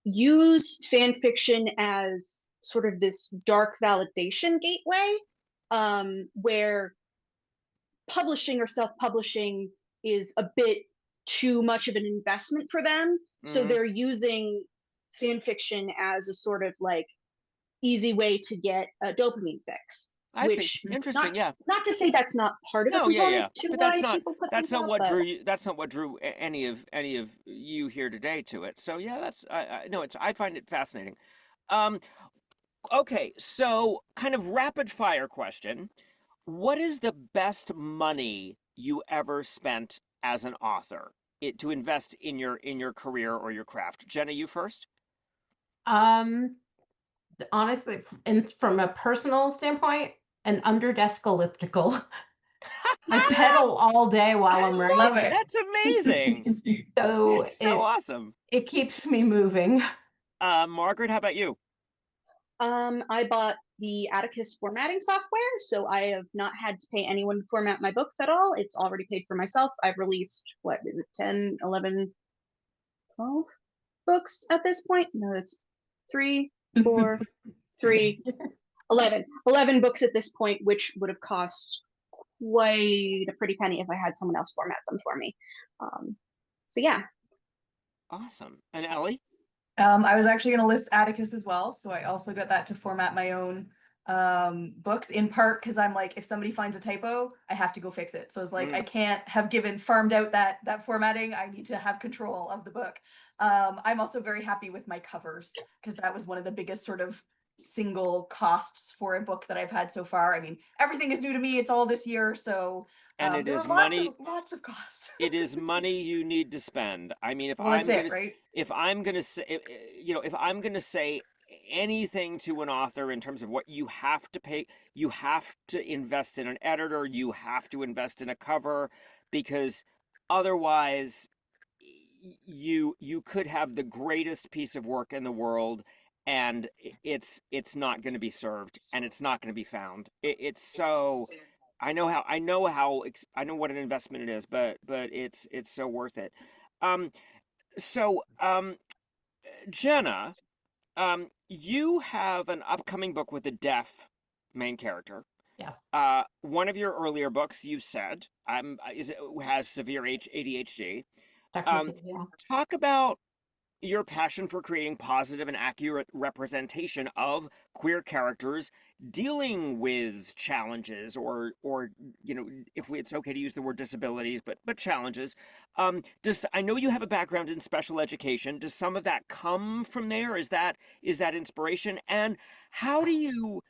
[SPEAKER 4] use fan fiction as sort of this dark validation gateway, where publishing or self-publishing is a bit too much of an investment for them. So
[SPEAKER 1] Mm,
[SPEAKER 4] they're using fan fiction as a sort of like easy way to get a dopamine fix.
[SPEAKER 1] I see.
[SPEAKER 4] Which,
[SPEAKER 1] Interesting. Yeah.
[SPEAKER 4] not to say that's not part of the
[SPEAKER 1] No. Yeah.
[SPEAKER 4] component
[SPEAKER 1] Yeah.
[SPEAKER 4] to
[SPEAKER 1] But
[SPEAKER 4] why people put
[SPEAKER 1] that's
[SPEAKER 4] things
[SPEAKER 1] not
[SPEAKER 4] out,
[SPEAKER 1] what
[SPEAKER 4] but
[SPEAKER 1] drew you. That's not what drew any of you here today to it. So yeah, that's I no. It's I find it fascinating. Um. Okay. So kind of rapid fire question. What is the best money you ever spent as an author to invest in your career or your craft? Jenna, you first.
[SPEAKER 2] Um, Honestly, and from a personal standpoint, an underdesk elliptical. I pedal all day while I'm
[SPEAKER 3] Love
[SPEAKER 2] writing,
[SPEAKER 3] it.
[SPEAKER 1] That's amazing.
[SPEAKER 2] so
[SPEAKER 1] It's so awesome.
[SPEAKER 2] it keeps me moving.
[SPEAKER 1] Margaret, how about you?
[SPEAKER 4] I bought the Atticus formatting software, so I have not had to pay anyone to format my books at all. It's already paid for myself. I've released, what is it, 10, 11, 12 books at this point? No, it's 3, 4, 3, 11. 11 books at this point, which would have cost quite a pretty penny if I had someone else format them for me. So yeah.
[SPEAKER 1] Awesome. And Ellie?
[SPEAKER 3] I was actually going to list Atticus as well, so I also got that to format my own books, in part because I'm like, if somebody finds a typo, I have to go fix it. So it's like I can't have farmed out that formatting. I need to have control of the book. I'm also very happy with my covers, because that was one of the biggest sort of single costs for a book that I've had so far. I mean, everything is new to me. It's all this year, so
[SPEAKER 1] And it
[SPEAKER 3] there
[SPEAKER 1] is
[SPEAKER 3] are
[SPEAKER 1] money.
[SPEAKER 3] lots of costs.
[SPEAKER 1] It is money you need to spend. I mean,
[SPEAKER 3] Well, that's it, right?
[SPEAKER 1] if I'm gonna say, if I'm gonna say anything to an author in terms of what you have to pay, you have to invest in an editor, you have to invest in a cover, because otherwise, you could have the greatest piece of work in the world, and it's not going to be served, and it's not going to be found. It's so. I know what an investment it is, but it's so worth it. Um, so, Jenna, you have an upcoming book with a deaf main character.
[SPEAKER 2] Yeah.
[SPEAKER 1] One of your earlier books, you said, has severe ADHD.
[SPEAKER 2] Technically, yeah.
[SPEAKER 1] Talk about your passion for creating positive and accurate representation of queer characters dealing with challenges, or if it's okay to use the word disabilities, but challenges. Does I know you have a background in special education. Does some of that come from there? Is that inspiration? And how do you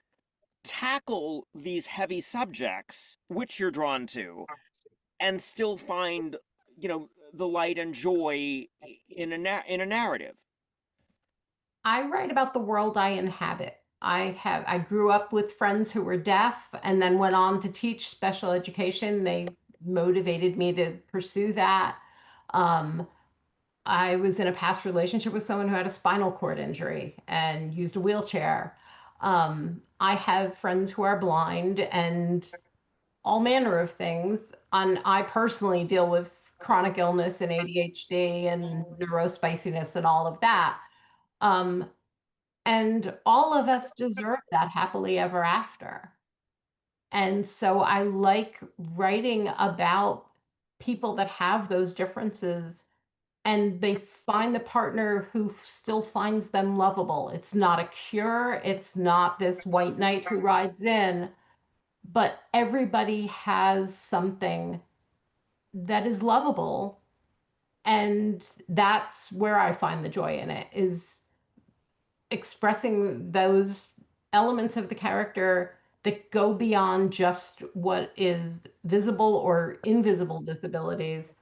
[SPEAKER 1] tackle these heavy subjects which you're drawn to and still find, the light and joy in a narrative?
[SPEAKER 2] I write about the world I inhabit. I grew up with friends who were deaf and then went on to teach special education. They motivated me to pursue that. Um, I was in a past relationship with someone who had a spinal cord injury and used a wheelchair. I have friends who are blind and all manner of things. And I personally deal with chronic illness and ADHD and neurospiciness and all of that. Um, and all of us deserve that happily ever after. And so I like writing about people that have those differences and they find the partner who still finds them lovable. It's not a cure, it's not this white knight who rides in, but everybody has something that is lovable. And that's where I find the joy in it, is expressing those elements of the character that go beyond just what is visible or invisible disabilities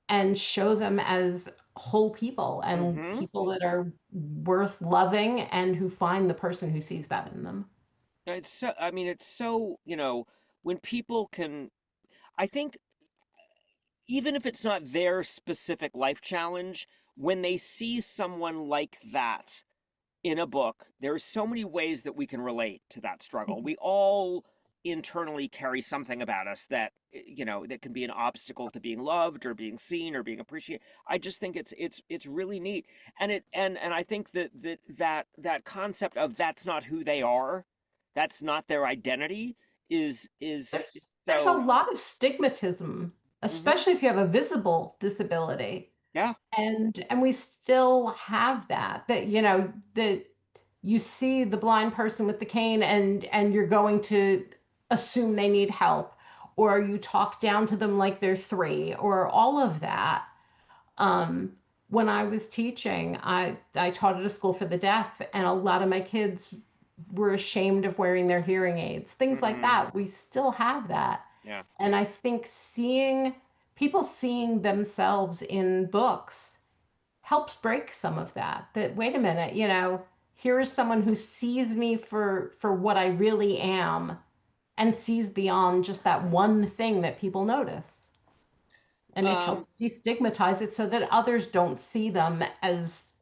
[SPEAKER 2] and show them as whole people and
[SPEAKER 1] Mm-hmm.
[SPEAKER 2] people that are worth loving and who find the person who sees that in them.
[SPEAKER 1] It's so, I mean, it's so, when people can, I think, even if it's not their specific life challenge, when they see someone like that in a book, there are so many ways that we can relate to that struggle. We all internally carry something about us that, that can be an obstacle to being loved or being seen or being appreciated. I just think it's really neat. And I think that concept of that's not who they are, that's not their identity, is
[SPEAKER 2] There's a
[SPEAKER 1] so.
[SPEAKER 2] lot of stigmatism,
[SPEAKER 1] Mhm.
[SPEAKER 2] especially if you have a visible disability.
[SPEAKER 1] Yeah.
[SPEAKER 2] And we still have that that you see the blind person with the cane and you're going to assume they need help, or you talk down to them like they're three, or all of that. um, when I was teaching, I taught at a school for the deaf, and a lot of my kids were ashamed of wearing their hearing aids, things like
[SPEAKER 1] Hmm.
[SPEAKER 2] that. We still have that.
[SPEAKER 1] Yeah.
[SPEAKER 2] And I think seeing themselves in books helps break some of that. That, wait a minute, here is someone who sees me for what I really am and sees beyond just that one thing that people notice. And it
[SPEAKER 1] Um,
[SPEAKER 2] helps destigmatize it so that others don't see them as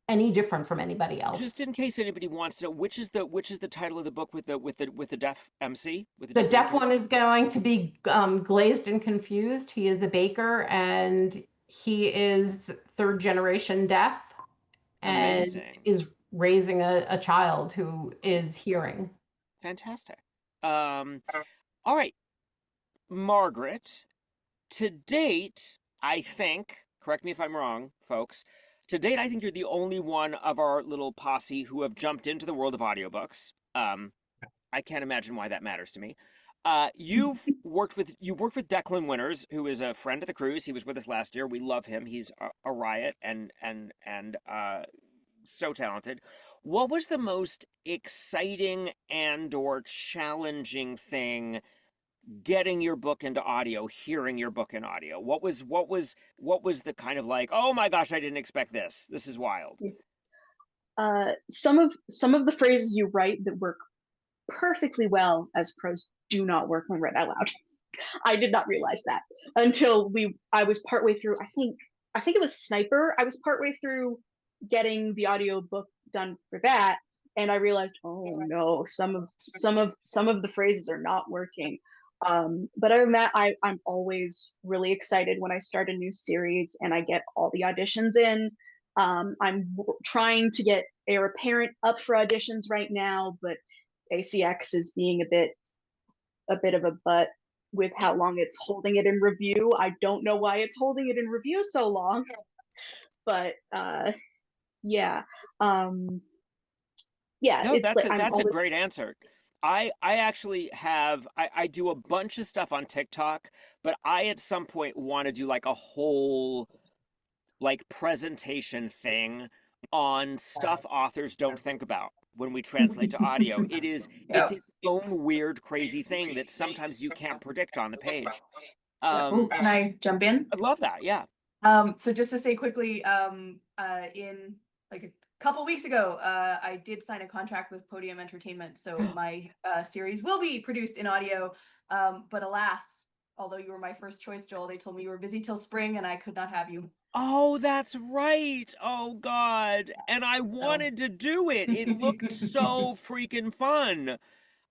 [SPEAKER 2] any different from anybody
[SPEAKER 1] just
[SPEAKER 2] else.
[SPEAKER 1] in case anybody wants to know, which is the title of the book with the deaf MC, with the
[SPEAKER 2] The
[SPEAKER 1] deaf main
[SPEAKER 2] deaf one
[SPEAKER 1] character?
[SPEAKER 2] is going to be Glazed and Confused. He is a baker and he is third generation deaf and
[SPEAKER 1] Amazing.
[SPEAKER 2] is raising a child who is hearing.
[SPEAKER 1] Fantastic. All right, Margaret, to date, I think, correct me if I'm wrong, folks, to date, I think you're the only one of our little posse who have jumped into the world of audiobooks. I can't imagine why that matters to me. You worked with Declan Winters, who is a friend of the cruise. He was with us last year. We love him. He's a riot and so talented. What was the most exciting and or challenging thing getting your book into audio, hearing your book in audio? What was the kind of like, oh my gosh, I didn't expect this. This is wild.
[SPEAKER 4] Some of the phrases you write that work perfectly well as prose do not work when read out loud. I did not realize that until I was partway through, I think it was Sniper. I was partway through getting the audio book done for that, and I realized, oh no, some of the phrases are not working. But other than that, I'm always really excited when I start a new series and I get all the auditions in. I'm trying to get Heir Apparent up for auditions right now, but ACX is being a bit of a butt with how long it's holding it in review. I don't know why it's holding it in review so long, but yeah. Yeah,
[SPEAKER 1] No,
[SPEAKER 4] it's like I'm
[SPEAKER 1] that's a
[SPEAKER 4] always
[SPEAKER 1] great answer. I actually have I do a bunch of stuff on TikTok, but I at some point want to do like a whole like presentation thing on stuff authors don't think about when we translate to audio. It's its own weird, crazy thing that sometimes you can't predict on the page.
[SPEAKER 3] Oh, can I jump in?
[SPEAKER 1] I love that. Yeah.
[SPEAKER 3] So just to say quickly, in like a couple weeks ago, I did sign a contract with Podium Entertainment, so my series will be produced in audio. But alas, although you were my first choice, Joel, they told me you were busy till spring, and I could not have you.
[SPEAKER 1] Oh, that's right. Oh God. And I
[SPEAKER 3] So
[SPEAKER 1] wanted to do it. It looked so freaking fun.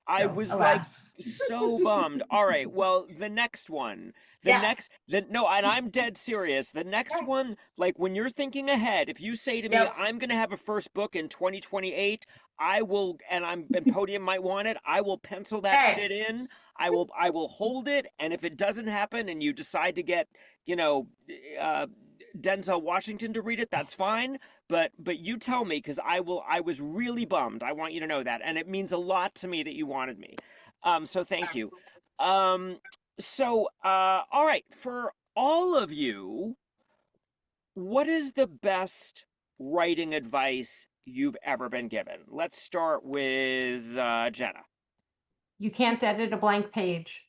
[SPEAKER 1] I
[SPEAKER 3] so
[SPEAKER 1] was like
[SPEAKER 3] alas.
[SPEAKER 1] so bummed. All right, well, the next one.
[SPEAKER 3] Yes.
[SPEAKER 1] No, and I'm dead serious. The next one, like when you're thinking ahead, if you say to me,
[SPEAKER 3] Yep.
[SPEAKER 1] I'm gonna have a first book in 2028, I will, and Podium might want it, I will pencil that
[SPEAKER 3] Hey.
[SPEAKER 1] shit in. I will hold it, and if it doesn't happen and you decide to get, you know, Denzel Washington to read it, that's fine. But you tell me, because I was really bummed. I want you to know that, and it means a lot to me that you wanted me. So thank you. Um, all right, for all of you, what is the best writing advice you've ever been given? Let's start with Jenna.
[SPEAKER 2] You can't edit a blank page.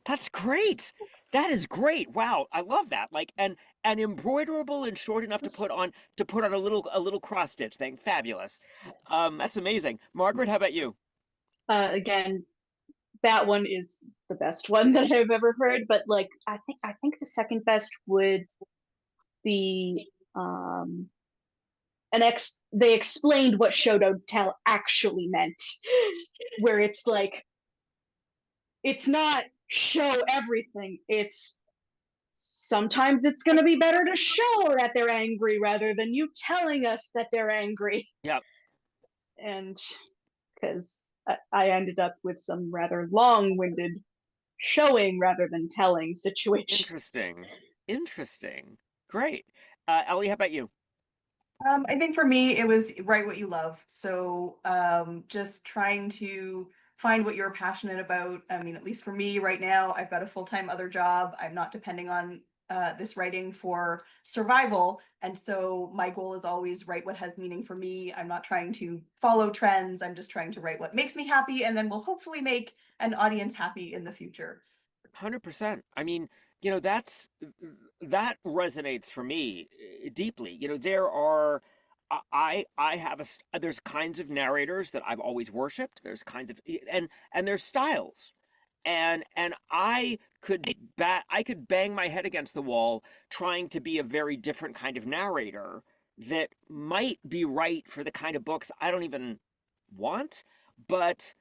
[SPEAKER 1] That's great. That is great. Wow, I love that. Like and embroiderable and short enough to put on a little cross stitch thing. Fabulous. That's amazing. Margaret, how about you?
[SPEAKER 4] again, that one is the best one that I've ever heard. But like, I think the second best would be they explained what show don't tell actually meant, where it's like it's not show everything. It's sometimes it's going to be better to show that they're angry rather than you telling us that they're angry.
[SPEAKER 1] Yep.
[SPEAKER 4] And because I ended up with some rather long-winded showing rather than telling situations.
[SPEAKER 1] Interesting. Interesting. Great. Ellie, how about you?
[SPEAKER 3] I think for me, it was write what you love. So just trying to find what you're passionate about. I mean, at least for me right now, I've got a full-time other job. I'm not depending on this writing for survival. And so my goal is always write what has meaning for me. I'm not trying to follow trends. I'm just trying to write what makes me happy and then will hopefully make an audience happy in the future.
[SPEAKER 1] 100%. I mean, you know, that resonates for me deeply. You know, there are I have there's kinds of narrators that I've always worshipped. There's kinds of and there's styles. And I could bang my head against the wall trying to be a very different kind of narrator that might be right for the kind of books I don't even want, but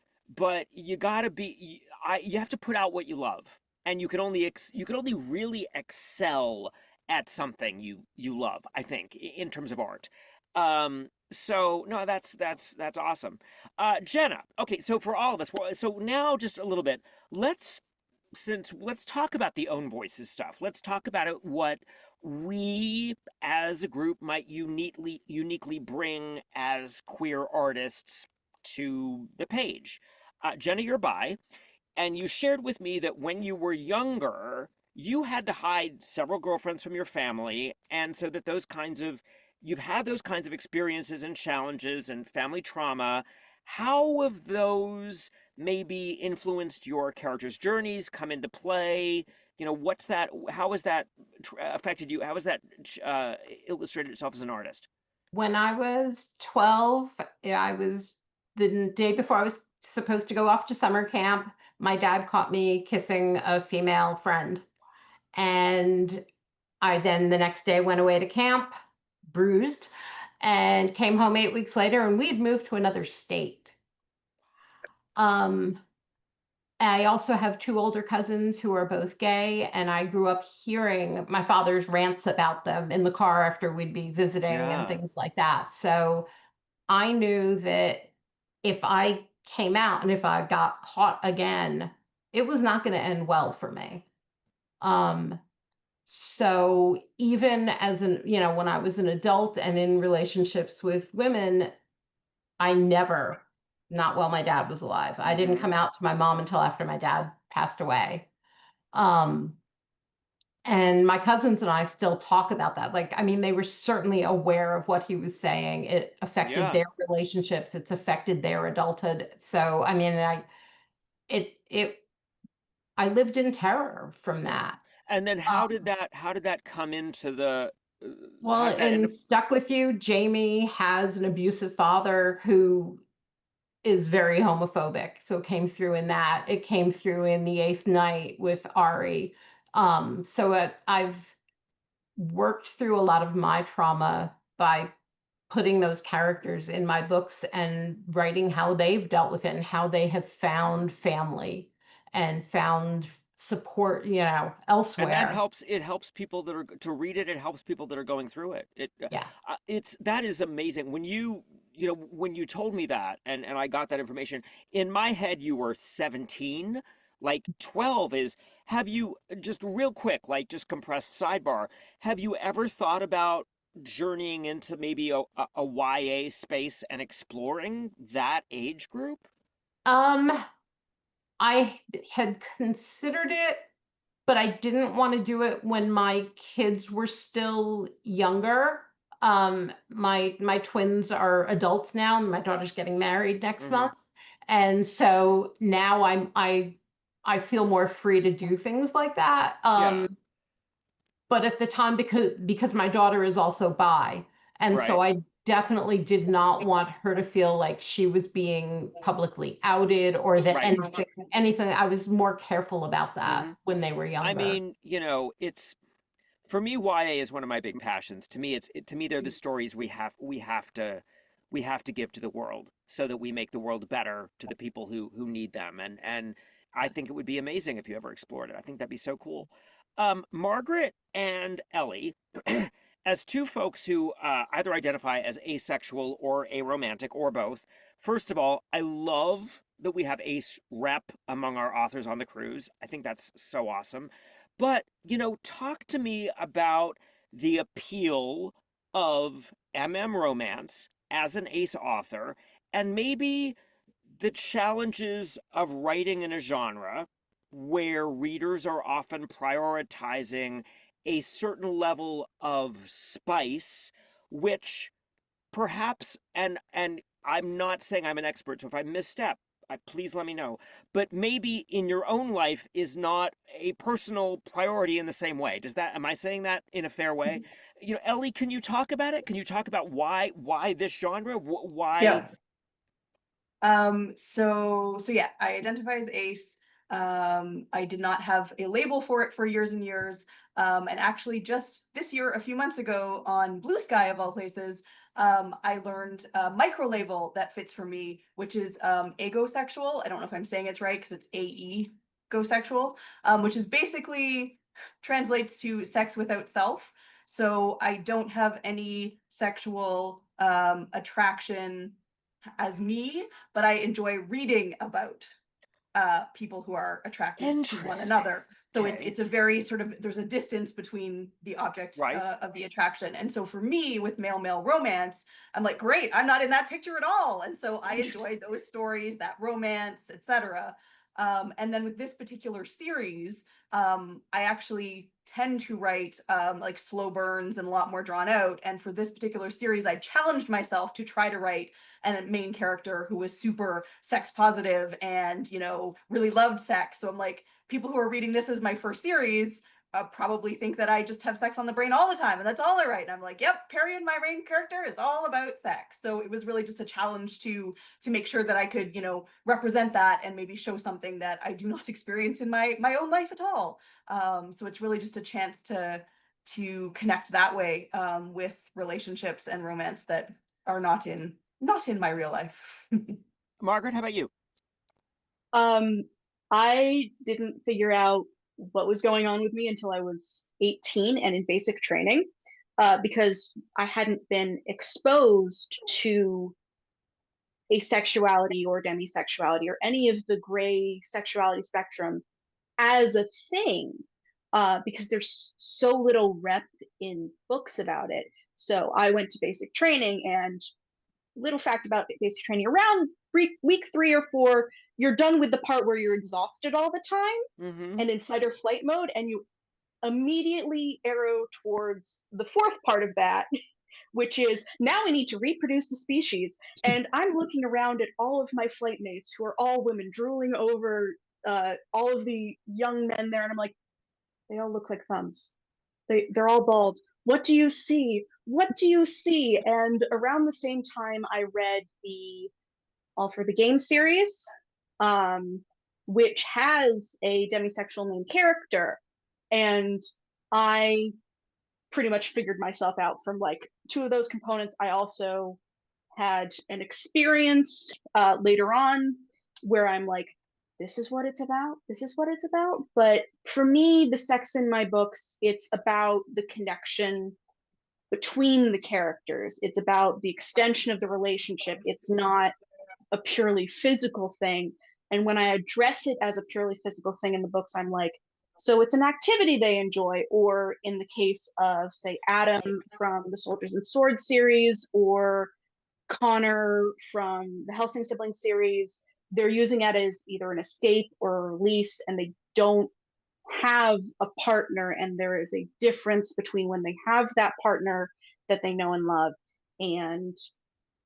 [SPEAKER 1] you got to be you have to put out what you love, and you can only really excel at something you love, I think, in terms of art. So no, that's awesome. Jenna, okay, so for all of us, so now just a little bit, let's let's talk about the own voices stuff. Let's talk about it, what we as a group might uniquely bring as queer artists to the page. Jenna, you're bi, and you shared with me that when you were younger, you had to hide several girlfriends from your family, and so that those kinds of you've had those kinds of experiences and challenges and family trauma. How have those maybe influenced your characters' journeys, come into play? You know, what's that? How has that affected you? How has that illustrated itself as an artist?
[SPEAKER 2] When I was 12, I was the day before I was supposed to go off to summer camp. My dad caught me kissing a female friend. And I then the next day went away to camp, bruised, and came home 8 weeks later, and we had moved to another state. Um, I also have two older cousins who are both gay, and I grew up hearing my father's rants about them in the car after we'd be visiting and
[SPEAKER 1] Yeah.
[SPEAKER 2] things like that. So I knew that if I came out and if I got caught again, it was not going to end well for me. Um, so even as an, when I was an adult and in relationships with women, I never, not while my dad was alive. I didn't
[SPEAKER 1] Mm-hmm.
[SPEAKER 2] come out to my mom until after my dad passed away. Um, and my cousins and I still talk about that. Like, I mean, they were certainly aware of what he was saying. It affected
[SPEAKER 1] Yeah.
[SPEAKER 2] their relationships. It's affected their adulthood. So, I mean, I lived in terror from
[SPEAKER 1] Yeah.
[SPEAKER 2] that.
[SPEAKER 1] And then
[SPEAKER 2] Um,
[SPEAKER 1] how did that come into the how
[SPEAKER 2] well,
[SPEAKER 1] did that end
[SPEAKER 2] in
[SPEAKER 1] up?
[SPEAKER 2] Stuck With You, Jamie has an abusive father who is very homophobic. So it came through in that. It came through in The Eighth Night with Ari. I've worked through a lot of my trauma by putting those characters in my books and writing how they've dealt with it and how they have found family and found support,
[SPEAKER 1] And that
[SPEAKER 2] elsewhere.
[SPEAKER 1] helps, it helps people that are to read it, it helps people that are going through it.
[SPEAKER 2] Yeah.
[SPEAKER 1] It's that is amazing. When you know, when you told me that and I got that information, in my head you were 17. Like 12 is, have you, just real quick, like just compressed sidebar, have you ever thought about journeying into maybe a YA space and exploring that age group?
[SPEAKER 2] Um, I had considered it, but I didn't want to do it when my kids were still younger. My twins are adults now. My daughter's getting married next
[SPEAKER 1] Hmm.
[SPEAKER 2] month. And so now I feel more free to do things like that.
[SPEAKER 1] Yeah,
[SPEAKER 2] But at the time, because my daughter is also bi, and so
[SPEAKER 1] right,
[SPEAKER 2] I definitely did not want her to feel like she was being publicly outed or that
[SPEAKER 1] right.
[SPEAKER 2] anything. I was more careful about that
[SPEAKER 1] Hmm.
[SPEAKER 2] when they were
[SPEAKER 1] I
[SPEAKER 2] younger.
[SPEAKER 1] mean, you know, it's for me, YA is one of my big passions. To me, to me they're the stories we have to give to the world so that we make the world better to the people who need them. And I think it would be amazing if you ever explored it. I think that'd be so cool. Margaret and Ellie, as two folks who either identify as asexual or aromantic or both. First of all, I love that we have ace rep among our authors on the cruise. I think that's so awesome. But, you know, talk to me about the appeal of romance as an ace author and maybe the challenges of writing in a genre where readers are often prioritizing a certain level of spice, which perhaps, and I'm not saying I'm an expert, so if I misstep, please let me know. But maybe in your own life is not a personal priority in the same way. Does that, am I saying that in a fair way? You know, Ellie, can you talk about it? Can you talk about why this genre? Why?
[SPEAKER 3] Yeah. So yeah, I identify as ace. I did not have a label for it for years and years. And actually just this year, a few months ago on Blue Sky of all places, I learned a micro label that fits for me, which is agosexual. I don't know if I'm saying it right because it's AE go-sexual, which is basically translates to sex without self. So I don't have any sexual attraction as me, but I enjoy reading about people who are attracted to one another. So it's a very sort of, there's a distance between the object of the attraction. And so for me, with male romance, I'm like, great, I'm not in that picture at all. And so I enjoy those stories, that romance, etc. And then with this particular series, I actually tend to write like slow burns and a lot more drawn out. And for this particular series, I challenged myself to try to write a main character who was super sex positive and, you know, really loved sex. So I'm like, people who are reading this as my first series probably think that I just have sex on the brain all the time and that's all I write. And I'm like, yep, Period, my main character is all about sex. So it was really just a challenge to make sure that I could, you know, represent that and maybe show something that I do not experience in my own life at all. So it's really just a chance to connect that way with relationships and romance that are not in my real life.
[SPEAKER 1] Margaret, how about you?
[SPEAKER 4] I didn't figure out what was going on with me until I was 18 and in basic training, because I hadn't been exposed to asexuality or demisexuality or any of the gray sexuality spectrum as a thing, because there's so little rep in books about it. So I went to basic training, and little fact about basic training, around week 3 or 4, you're done with the part where you're exhausted all the time and in fight or flight mode, and you immediately arrow towards the 4th part of that, which is now we need to reproduce the species. And I'm looking around at all of my flight mates who are all women, drooling over all of the young men there, and I'm like, they all look like thumbs. They're all bald. What do you see? What do you see? And around the same time, I read the All for the Game series, which has a demisexual main character. And I pretty much figured myself out from like 2 of those components. I also had an experience later on where I'm like, this is what it's about. This is what it's about. But for me, the sex in my books, it's about the connection between the characters. It's about the extension of the relationship. It's not a purely physical thing. And when I address it as a purely physical thing in the books, I'm like, so it's an activity they enjoy. Or in the case of, say, Adam from the Soldiers and Swords series, or Connor from the Helsing Siblings series, they're using it as either an escape or a release, and they don't have a partner. And there is a difference between when they have that partner that they know and love and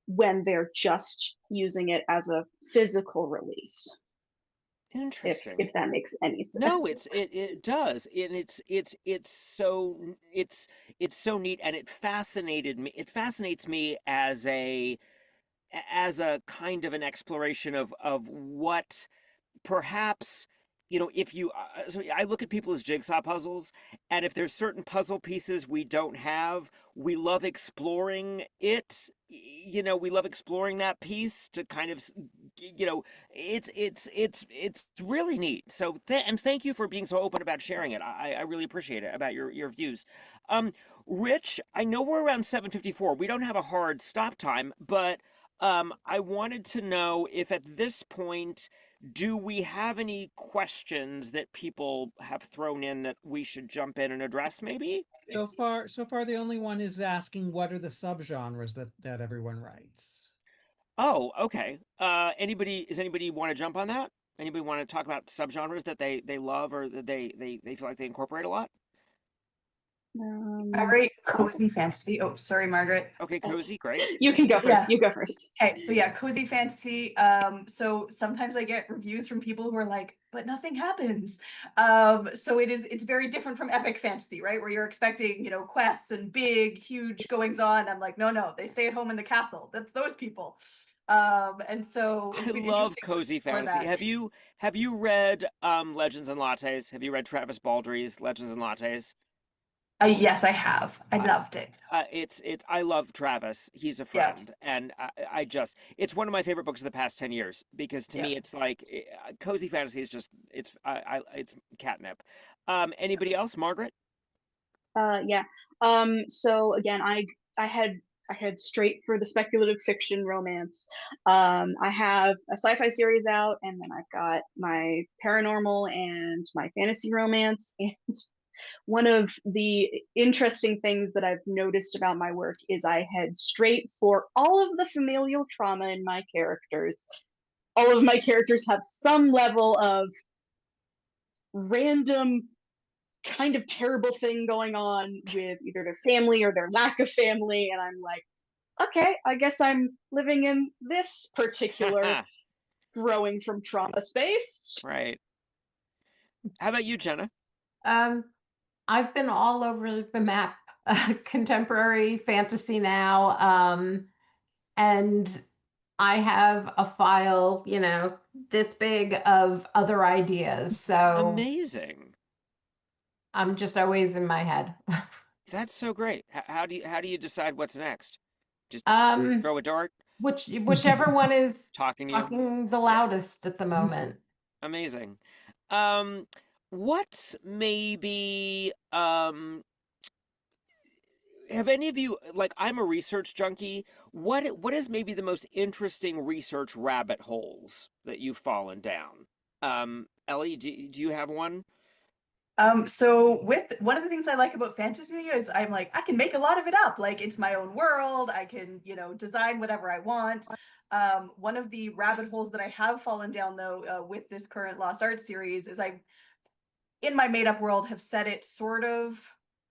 [SPEAKER 4] when they're just using it as a physical release.
[SPEAKER 1] Interesting.
[SPEAKER 4] If that makes any sense.
[SPEAKER 1] No, it does, and it's so neat, and it fascinates me as a kind of an exploration of what perhaps, you know, if you so I look at people as jigsaw puzzles, and if there's certain puzzle pieces we don't have, we love exploring it. You know, we love exploring that piece to kind of, you know, it's really neat. So and thank you for being so open about sharing it. I really appreciate it, about your views. Rich, I know we're around 7:54. We don't have a hard stop time, but I wanted to know if at this point, do we have any questions that people have thrown in that we should jump in and address, maybe?
[SPEAKER 5] So far, the only one is asking what are the subgenres that everyone writes.
[SPEAKER 1] Oh, okay. Anybody want to jump on that? Anybody want to talk about subgenres that they love or that they feel like they incorporate a lot?
[SPEAKER 3] I write cozy fantasy. Oh, sorry, Margaret.
[SPEAKER 1] Okay, cozy, great.
[SPEAKER 4] You can go first.
[SPEAKER 3] Yeah.
[SPEAKER 4] You go first.
[SPEAKER 3] Okay, so yeah, cozy fantasy. So sometimes I get reviews from people who are like, but nothing happens. So it's very different from epic fantasy, right? Where you're expecting, you know, quests and big, huge goings on. I'm like, no, they stay at home in the castle. That's those people. And so it's
[SPEAKER 1] I
[SPEAKER 3] been
[SPEAKER 1] love
[SPEAKER 3] interesting to
[SPEAKER 1] cozy
[SPEAKER 3] explore
[SPEAKER 1] fantasy.
[SPEAKER 3] that.
[SPEAKER 1] Have you read Legends and Lattes? Have you read Travis Baldry's Legends and Lattes?
[SPEAKER 3] Yes, I have. I loved it.
[SPEAKER 1] I love Travis. He's a
[SPEAKER 3] Yeah.
[SPEAKER 1] friend, and it's one of my favorite books of the past 10 years, because to me it's like cozy fantasy is just it's catnip. Anybody else? Margaret?
[SPEAKER 4] Yeah. So again, I I head straight for the speculative fiction romance. I have a sci-fi series out, and then I've got my paranormal and my fantasy romance. And one of the interesting things that I've noticed about my work is I head straight for all of the familial trauma in my characters. All of my characters have some level of random kind of terrible thing going on with either their family or their lack of family, and I'm like, okay, I guess I'm living in this particular growing from trauma space.
[SPEAKER 1] Right. How about you, Jenna?
[SPEAKER 2] I've been all over the map, contemporary fantasy now, and I have a file, this big of other ideas. So
[SPEAKER 1] Amazing.
[SPEAKER 2] I'm just always in my head.
[SPEAKER 1] That's so great. How do you decide what's next? Just
[SPEAKER 2] Um,
[SPEAKER 1] throw a dart,
[SPEAKER 2] whichever one is
[SPEAKER 1] talking to you.
[SPEAKER 2] talking the
[SPEAKER 1] Yeah.
[SPEAKER 2] loudest at the moment.
[SPEAKER 1] Amazing. What's maybe have any of you, like, I'm a research junkie. What is maybe the most interesting research rabbit holes that you've fallen down? Ellie, do you have one?
[SPEAKER 3] So with one of the things I like about fantasy is I'm like, I can make a lot of it up. Like it's my own world. I can, design whatever I want. One of the rabbit holes that I have fallen down though, with this current Lost Art series is in my made up world have set it sort of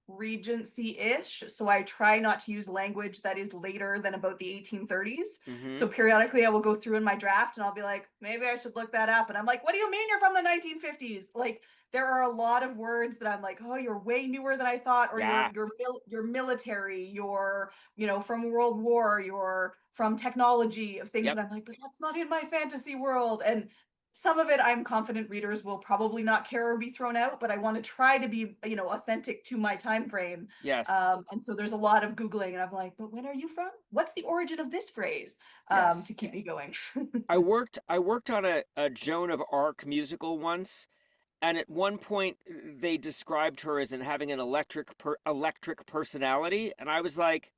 [SPEAKER 3] Regency-ish. So I try not to use language that is later than about the 1830s.
[SPEAKER 1] Mm-hmm.
[SPEAKER 3] So periodically I will go through in my draft and I'll be like, maybe I should look that up. And I'm like, what do you mean you're from the 1950s? Like there are a lot of words that I'm like, oh, you're way newer than I thought, or
[SPEAKER 1] Yeah.
[SPEAKER 3] you're military, you're, from World War, you're from technology of things
[SPEAKER 1] Yep.
[SPEAKER 3] that I'm like, but that's not in my fantasy world. And some of it I'm confident readers will probably not care or be thrown out, but I want to try to be, authentic to my time frame.
[SPEAKER 1] Yes.
[SPEAKER 3] And so there's a lot of Googling and I'm like, but when are you from? What's the origin of this phrase?
[SPEAKER 1] Yes.
[SPEAKER 3] To keep me going.
[SPEAKER 1] I worked on a Joan of Arc musical once, and at one point they described her as having an electric personality, and I was like,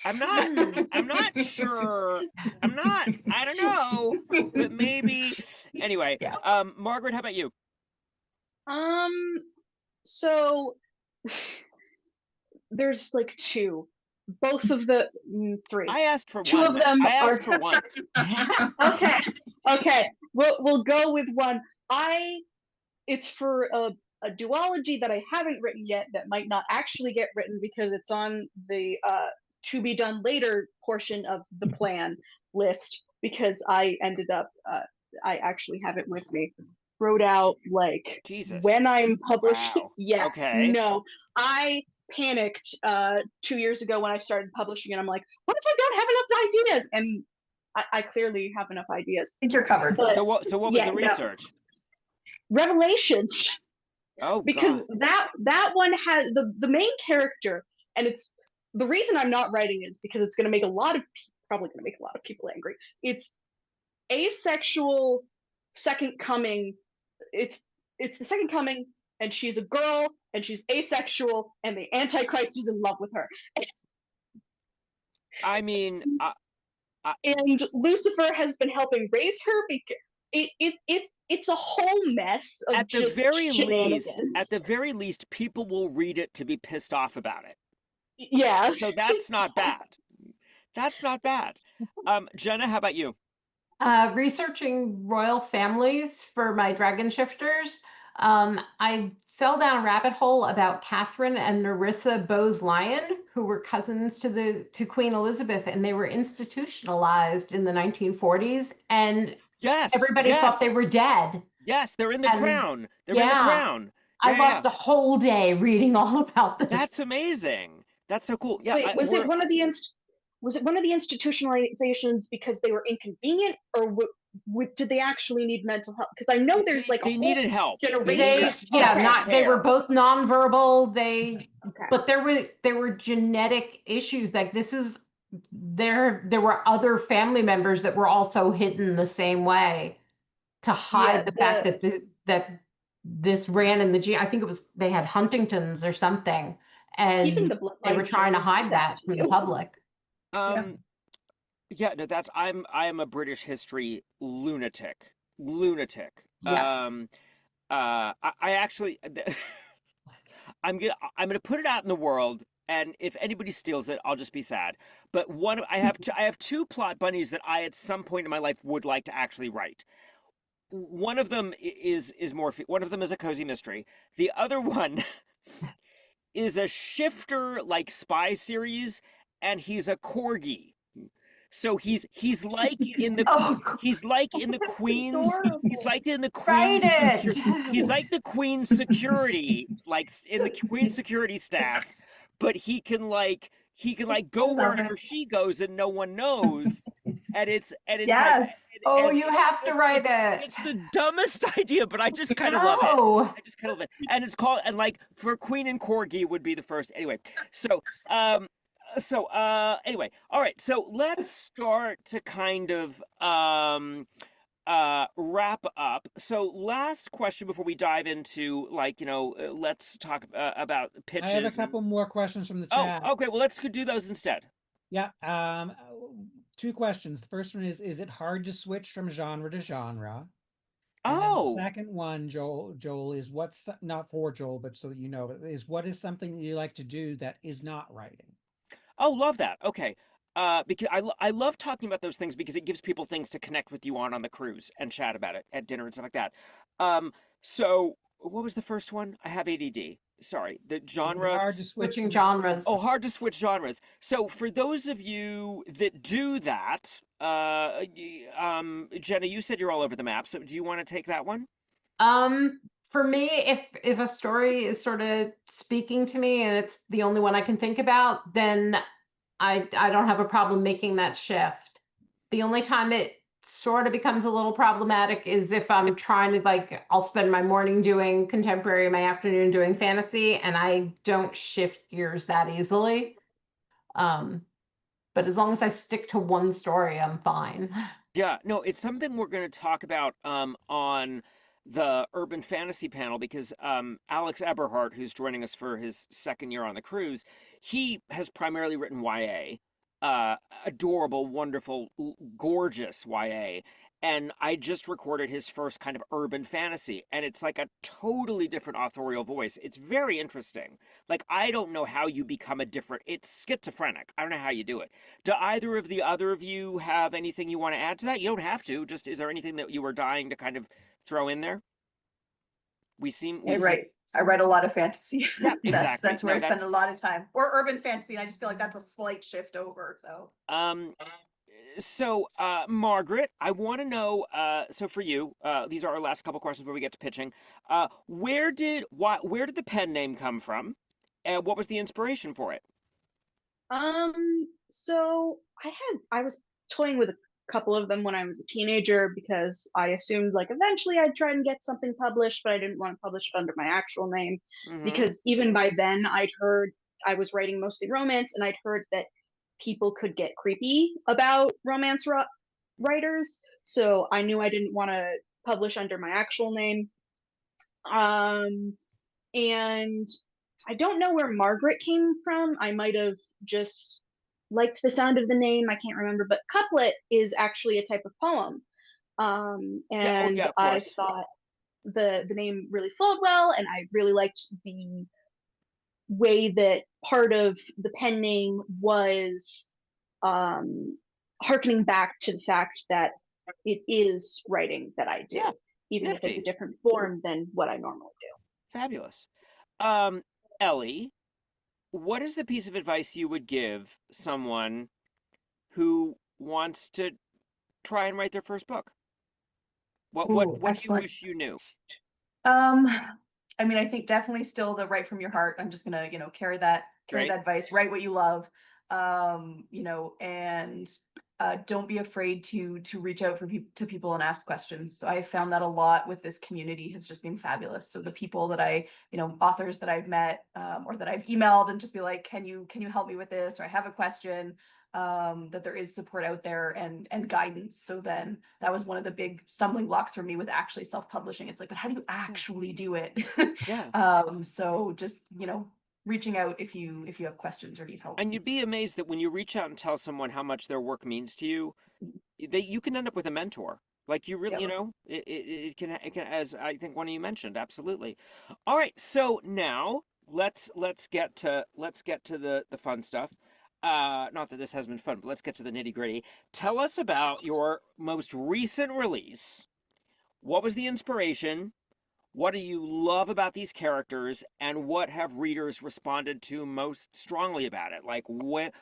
[SPEAKER 1] I'm not sure. I don't know, but maybe. Anyway,
[SPEAKER 3] Yeah.
[SPEAKER 1] Margaret, how about you?
[SPEAKER 4] So there's like two, both of the three.
[SPEAKER 1] I asked for
[SPEAKER 4] two
[SPEAKER 1] one.
[SPEAKER 4] of them
[SPEAKER 1] I
[SPEAKER 4] are
[SPEAKER 1] asked for one.
[SPEAKER 4] okay. We'll go with one. It's for a duology that I haven't written yet that might not actually get written because it's on the to be done later portion of the plan list, because I ended up I actually have it with me, wrote out like
[SPEAKER 1] Jesus.
[SPEAKER 4] when I'm publishing.
[SPEAKER 1] Wow.
[SPEAKER 4] Yeah.
[SPEAKER 1] Okay.
[SPEAKER 4] No, I panicked 2 years ago when I started publishing, and I'm like, what if I don't have enough ideas? And I clearly have enough ideas.
[SPEAKER 3] I think you're covered.
[SPEAKER 4] But,
[SPEAKER 1] So what was the research?
[SPEAKER 4] Revelations.
[SPEAKER 1] Oh,
[SPEAKER 4] because
[SPEAKER 1] God.
[SPEAKER 4] that one has the main character, and it's the reason I'm not writing is because it's going to make probably going to make a lot of people angry. It's asexual second coming. It's the second coming, and she's a girl, and she's asexual, and the Antichrist is in love with her.
[SPEAKER 1] I mean,
[SPEAKER 4] and Lucifer has been helping raise her because it's a whole mess of
[SPEAKER 1] at the
[SPEAKER 4] just
[SPEAKER 1] very
[SPEAKER 4] shenanigans.
[SPEAKER 1] least, people will read it to be pissed off about it.
[SPEAKER 4] Yeah.
[SPEAKER 1] So that's not bad. That's not bad. Jenna, how about you?
[SPEAKER 2] Researching royal families for my dragon shifters, I fell down a rabbit hole about Catherine and Nerissa Bowes-Lyon, who were cousins to Queen Elizabeth, and they were institutionalized in the 1940s, and
[SPEAKER 1] Yes,
[SPEAKER 2] everybody thought they were dead.
[SPEAKER 1] Yes, they're in the Crown. They're in the
[SPEAKER 2] Yeah.
[SPEAKER 1] Crown.
[SPEAKER 2] I lost a whole day reading all about this.
[SPEAKER 1] That's amazing. That's so cool. Yeah.
[SPEAKER 4] Wait, was it one of the institutionalizations because they were inconvenient, or did they actually need mental health? Because I know there's like
[SPEAKER 1] they needed help.
[SPEAKER 4] Generation.
[SPEAKER 2] They were both nonverbal. But there were genetic issues. Like there were other family members that were also hidden the same way to hide the fact that this ran in the gene. I think they had Huntington's or something, and they were trying to hide that from the public.
[SPEAKER 1] Um, yeah, no, I am a British history lunatic. Lunatic.
[SPEAKER 2] Yeah.
[SPEAKER 1] I actually I'm gonna put it out in the world, and if anybody steals it, I'll just be sad. But I have two plot bunnies that I at some point in my life would like to actually write. One of them is Morphe. One of them is a cozy mystery. The other one is a shifter like spy series, and he's a corgi. So
[SPEAKER 2] Oh,
[SPEAKER 1] he's like in the
[SPEAKER 2] that's
[SPEAKER 1] Queen's he's
[SPEAKER 2] adorable.
[SPEAKER 1] like in the
[SPEAKER 2] Write
[SPEAKER 1] Queen's he's
[SPEAKER 2] it.
[SPEAKER 1] like the Queen's security, like in the Queen's security staff, but he can like
[SPEAKER 3] I
[SPEAKER 1] go
[SPEAKER 3] love it.
[SPEAKER 1] wherever she goes and no one knows. And it's like
[SPEAKER 3] Yes.
[SPEAKER 2] Oh,
[SPEAKER 1] and
[SPEAKER 2] you have to write it.
[SPEAKER 1] it's the dumbest idea, but I just kind of love it.
[SPEAKER 2] No.
[SPEAKER 1] I just kind of love it. And it's called and like for Queen and Corgi would be the first anyway. So anyway, all right, so let's start to kind of wrap up. So last question before we dive into like, let's talk about
[SPEAKER 5] I have a
[SPEAKER 1] pitches
[SPEAKER 5] couple more questions from the
[SPEAKER 1] oh,
[SPEAKER 5] chat.
[SPEAKER 1] okay, well let's do those instead.
[SPEAKER 5] Yeah. Two questions. The first one is it hard to switch from genre to genre? And then the
[SPEAKER 1] Oh,
[SPEAKER 5] second one, Joel, is what's not for Joel, but so that you know, is what is something that you like to do that is not writing?
[SPEAKER 1] oh, love that. Okay. Because I love talking about those things because it gives people things to connect with you on the cruise and chat about it at dinner and stuff like that. So what was the first one? I have ADD. Sorry, the genre.
[SPEAKER 5] Hard to switch
[SPEAKER 2] Switching
[SPEAKER 5] from
[SPEAKER 2] genres.
[SPEAKER 1] Oh, hard to switch genres. So for those of you that do that, Jenna, you said you're all over the map. So do you want to take that one?
[SPEAKER 2] For me, if a story is sort of speaking to me and it's the only one I can think about, then I don't have a problem making that shift. The only time it sort of becomes a little problematic is if I'm trying to like I'll spend my morning doing contemporary, my afternoon doing fantasy, and I don't shift gears that easily. Um, but as long as I stick to one story, I'm fine.
[SPEAKER 1] Yeah, no, it's something we're going to talk about on the urban fantasy panel because Alex Eberhardt, who's joining us for his second year on the cruise, he has primarily written YA, adorable, wonderful, gorgeous YA. And I just recorded his first kind of urban fantasy, and it's like a totally different authorial voice. It's very interesting. Like, I don't know how you become a different, it's schizophrenic. I don't know how you do it. Do either of the other of you have anything you want to add to that? You don't have to. Just is there anything that you were dying to kind of throw in there?
[SPEAKER 3] I write a lot of fantasy.
[SPEAKER 1] Yeah, exactly.
[SPEAKER 3] That's where
[SPEAKER 1] No,
[SPEAKER 3] I spend a lot of time. Or urban fantasy, and I just feel like that's a slight shift over.
[SPEAKER 1] So Margaret, I want to know. So for you, these are our last couple questions before we get to pitching. Where did the pen name come from, and what was the inspiration for it?
[SPEAKER 4] So I was toying with a couple of them when I was a teenager because I assumed like eventually I'd try and get something published, but I didn't want to publish it under my actual name because even by then I'd heard I was writing mostly romance and I'd heard that people could get creepy about romance writers. So I knew I didn't want to publish under my actual name. And I don't know where Margaret came from. I might have just liked the sound of the name. I can't remember, but couplet is actually a type of poem. And I thought the name really flowed well, and I really liked the way that part of the pen name was harkening back to the fact that it is writing that I do, even if it's a different form than what I normally do.
[SPEAKER 1] Fabulous. Ellie, what is the piece of advice you would give someone who wants to try and write their first book? What do you wish you knew?
[SPEAKER 3] I mean, I think definitely still the write from your heart. I'm just gonna, carry that advice. Write what you love. And don't be afraid to reach out to people and ask questions. So I found that a lot with this community has just been fabulous. So the people that authors that I've met or that I've emailed and just be like, can you help me with this? Or I have a question. That there is support out there and guidance. So then that was one of the big stumbling blocks for me with actually self-publishing. It's like, but how do you actually do it?
[SPEAKER 1] Yeah.
[SPEAKER 3] So just, reaching out if you have questions or need help.
[SPEAKER 1] And you'd be amazed that when you reach out and tell someone how much their work means to you, you can end up with a mentor. Like you really,
[SPEAKER 3] Yep.
[SPEAKER 1] it can, as I think one of you mentioned, absolutely. All right, so now let's get to the fun stuff. Not that this has been fun, but let's get to the nitty gritty. Tell us about your most recent release. What was the inspiration? What do you love about these characters, and what have readers responded to most strongly about it? Like what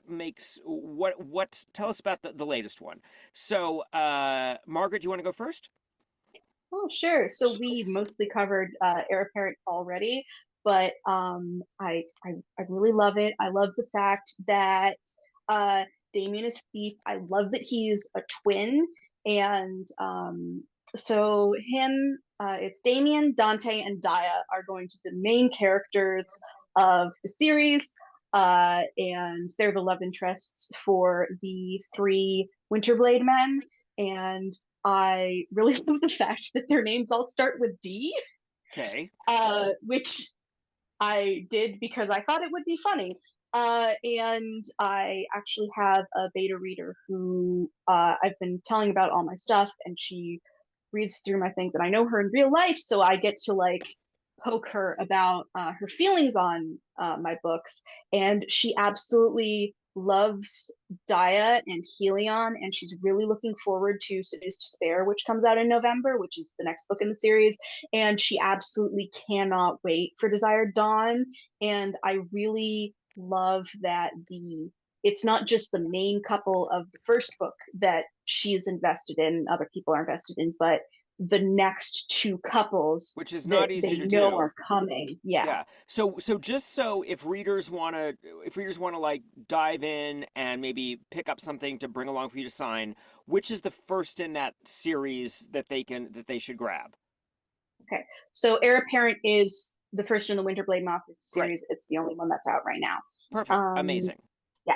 [SPEAKER 1] makes what tell us about the latest one. So Margaret, do you want to go first?
[SPEAKER 4] Oh, sure. So we mostly covered Heir Apparent already, but I really love it. I love the fact that Damien is Thief. I love that he's a twin, and so him, it's Damien, Dante, and Daya are going to be the main characters of the series, and they're the love interests for the three Winterblade men, and I really love the fact that their names all start with D,
[SPEAKER 1] Okay.
[SPEAKER 4] which I did because I thought it would be funny. And I actually have a beta reader who I've been telling about all my stuff, and she reads through my things, and I know her in real life, so I get to like poke her about her feelings on my books, and she absolutely loves Dia and Helion, and she's really looking forward to Seduced to Spare, which comes out in November, which is the next book in the series, and she absolutely cannot wait for Desired Dawn. And I really love that it's not just the main couple of the first book that she's invested in, other people are invested in, but the next two couples
[SPEAKER 1] Which is
[SPEAKER 4] that
[SPEAKER 1] not easy
[SPEAKER 4] they
[SPEAKER 1] to
[SPEAKER 4] know
[SPEAKER 1] do.
[SPEAKER 4] are coming. Yeah.
[SPEAKER 1] Yeah. So just so if readers want to like dive in and maybe pick up something to bring along for you to sign, which is the first in that series that they should grab?
[SPEAKER 4] Okay. So Heir Apparent is the first in the Winterblade Mafia
[SPEAKER 1] Great.
[SPEAKER 4] series. It's the only one that's out right now.
[SPEAKER 1] Perfect. Amazing.
[SPEAKER 4] Yeah.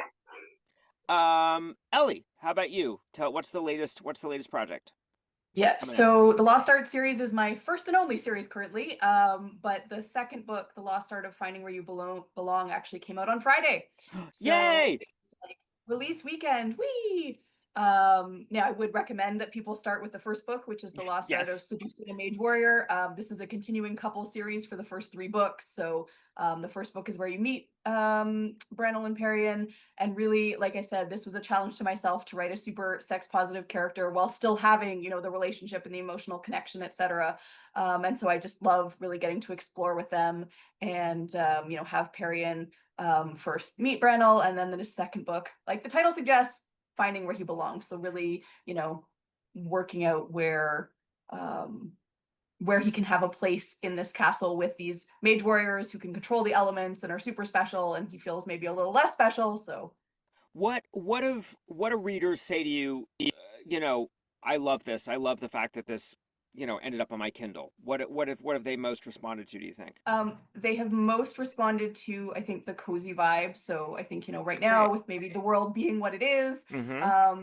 [SPEAKER 1] Ellie, how about you? What's the latest project?
[SPEAKER 3] Yeah,
[SPEAKER 1] Coming out.
[SPEAKER 3] so the Lost Art series is my first and only series currently. But the second book, The Lost Art of Finding Where You Belong, actually came out on Friday. So
[SPEAKER 1] Yay!
[SPEAKER 3] like release weekend, whee! Yeah, I would recommend that people start with the first book, which is The Lost Art of
[SPEAKER 1] Yes.
[SPEAKER 3] Seducing a Mage Warrior. This is a continuing couple series for the first three books. So the first book is where you meet Branel and Perian. And really, like I said, this was a challenge to myself to write a super sex positive character while still having, the relationship and the emotional connection, etc. And so I just love really getting to explore with them and, have Perian first meet Branel, and then in his second book, like the title suggests, finding where he belongs. So really, working out where he can have a place in this castle with these mage warriors who can control the elements and are super special, and he feels maybe a little less special. So
[SPEAKER 1] What do readers say to you? I love this. I love the fact that this, ended up on my Kindle. What have they most responded to, do you think?
[SPEAKER 3] they have most responded to, I think, the cozy vibe. So I think, right now with maybe the world being what it is,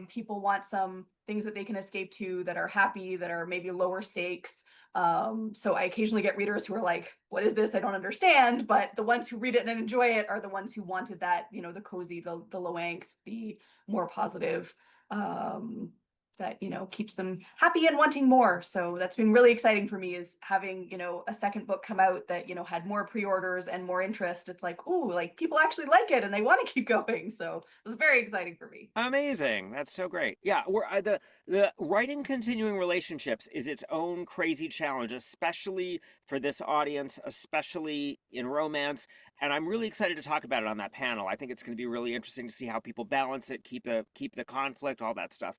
[SPEAKER 3] people want some things that they can escape to that are happy, that are maybe lower stakes. So I occasionally get readers who are like, what is this? I don't understand. But the ones who read it and enjoy it are the ones who wanted that, the cozy, the low angst, the more positive, that keeps them happy and wanting more. So that's been really exciting for me, is having a second book come out that had more pre-orders and more interest. It's like, ooh, like people actually like it and they want to keep going. So it was very exciting for me.
[SPEAKER 1] Amazing. That's so great. Yeah, the writing continuing relationships is its own crazy challenge, especially for this audience, especially in romance. And I'm really excited to talk about it on that panel. I think it's going to be really interesting to see how people balance it, keep the conflict, all that stuff.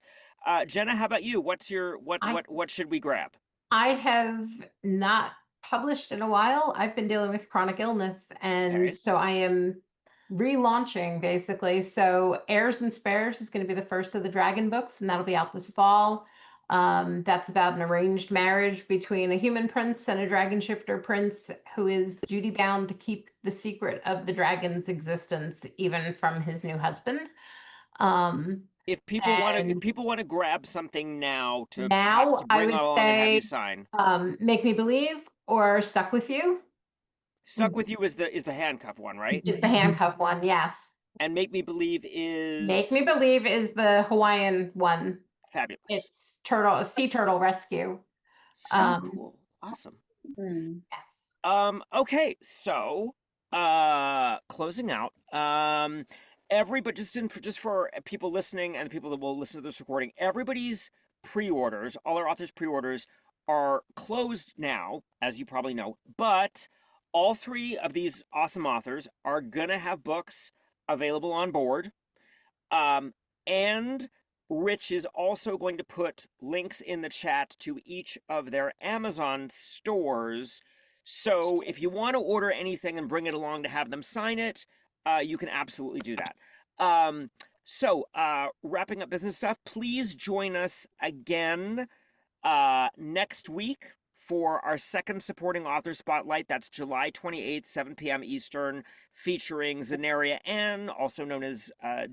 [SPEAKER 1] Jenna, how about you? What's your what should we grab?
[SPEAKER 2] I have not published in a while. I've been dealing with chronic illness, and
[SPEAKER 1] Okay.
[SPEAKER 2] so I am relaunching basically. So Heirs and Spares is going to be the first of the Dragon books, and that'll be out this fall. That's about an arranged marriage between a human prince and a dragon shifter prince who is duty bound to keep the secret of the dragon's existence, even from his new husband.
[SPEAKER 1] If people
[SPEAKER 2] And
[SPEAKER 1] want to grab something now to
[SPEAKER 2] now I
[SPEAKER 1] bring
[SPEAKER 2] would
[SPEAKER 1] along and have you
[SPEAKER 2] say
[SPEAKER 1] sign.
[SPEAKER 2] Make Me Believe or Stuck With You.
[SPEAKER 1] Stuck With You is the handcuff one, right?
[SPEAKER 2] Is the handcuff one, yes.
[SPEAKER 1] And Make Me Believe
[SPEAKER 2] Make
[SPEAKER 1] is
[SPEAKER 2] Me Believe is the Hawaiian one.
[SPEAKER 1] fabulous.
[SPEAKER 2] It's sea turtle rescue.
[SPEAKER 1] So cool. Awesome.
[SPEAKER 4] Mm.
[SPEAKER 2] Yes.
[SPEAKER 1] Okay, so closing out. Everybody just for people listening and the people that will listen to this recording, everybody's pre-orders, all our authors' pre-orders are closed now, as you probably know, but all three of these awesome authors are gonna have books available on board. And Rich is also going to put links in the chat to each of their Amazon stores. So if you want to order anything and bring it along to have them sign it, you can absolutely do that. Wrapping up business stuff, please join us again next week for our second supporting author spotlight. That's July 28th, 7 p.m. Eastern, featuring Zenaria Ann, also known as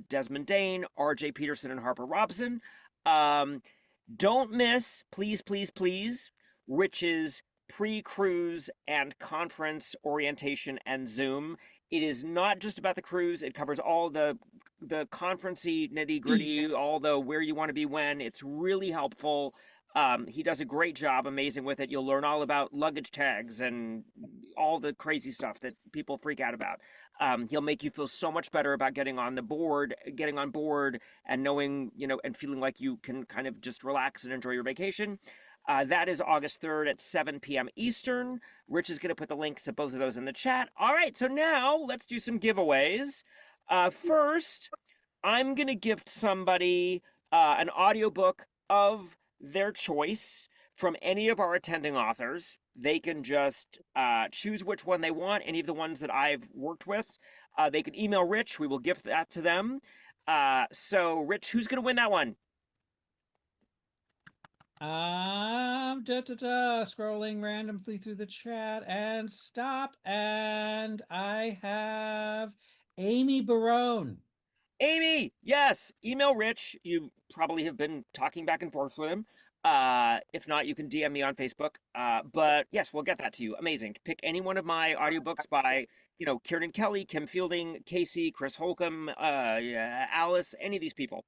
[SPEAKER 1] Desmond Dane, R.J. Peterson, and Harper Robson. Don't miss, please, please, please, Rich's pre-cruise and conference orientation and Zoom. It is not just about the cruise. It covers all the conference-y nitty-gritty, all the where you want to be when. It's really helpful. He does a great job, amazing with it. You'll learn all about luggage tags and all the crazy stuff that people freak out about. He'll make you feel so much better about getting on board and knowing, and feeling like you can kind of just relax and enjoy your vacation. That is August 3rd at 7 p.m. Eastern. Rich is going to put the links to both of those in the chat. All right, so now let's do some giveaways. First, I'm going to gift somebody an audiobook of their choice from any of our attending authors. They can just choose which one they want, any of the ones that I've worked with. They can email Rich. We will gift that to them. So, Rich, who's going to win that one?
[SPEAKER 5] Scrolling randomly through the chat and stop. And I have Amy Barone.
[SPEAKER 1] Amy, yes. Email Rich. You probably have been talking back and forth with him. If not, you can DM me on Facebook. But yes, we'll get that to you. Amazing. Pick any one of my audiobooks by, Kieran Kelly, Kim Fielding, Casey, Chris Holcomb, Alice, any of these people.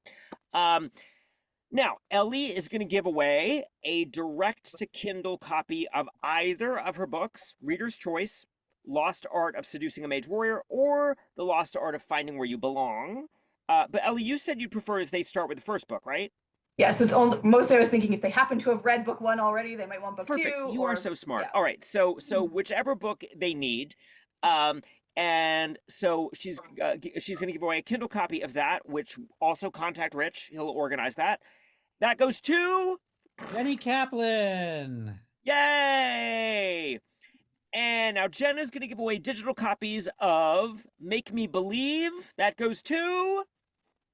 [SPEAKER 1] Now, Ellie is going to give away a direct-to-Kindle copy of either of her books, Reader's Choice, Lost Art of Seducing a Mage Warrior, or The Lost Art of Finding Where You Belong. But Ellie, you said you'd prefer if they start with the first book, right?
[SPEAKER 3] Yeah, so it's only, mostly I was thinking if they happen to have read book one already, they might want book
[SPEAKER 1] Perfect.
[SPEAKER 3] two.
[SPEAKER 1] You are so smart.
[SPEAKER 3] Yeah.
[SPEAKER 1] All right, so whichever book they need, and so she's going to give away a Kindle copy of that, which also contact Rich. He'll organize that. That goes to
[SPEAKER 5] Jenny Kaplan.
[SPEAKER 1] Yay! And now Jenna's going to give away digital copies of Make Me Believe. That goes to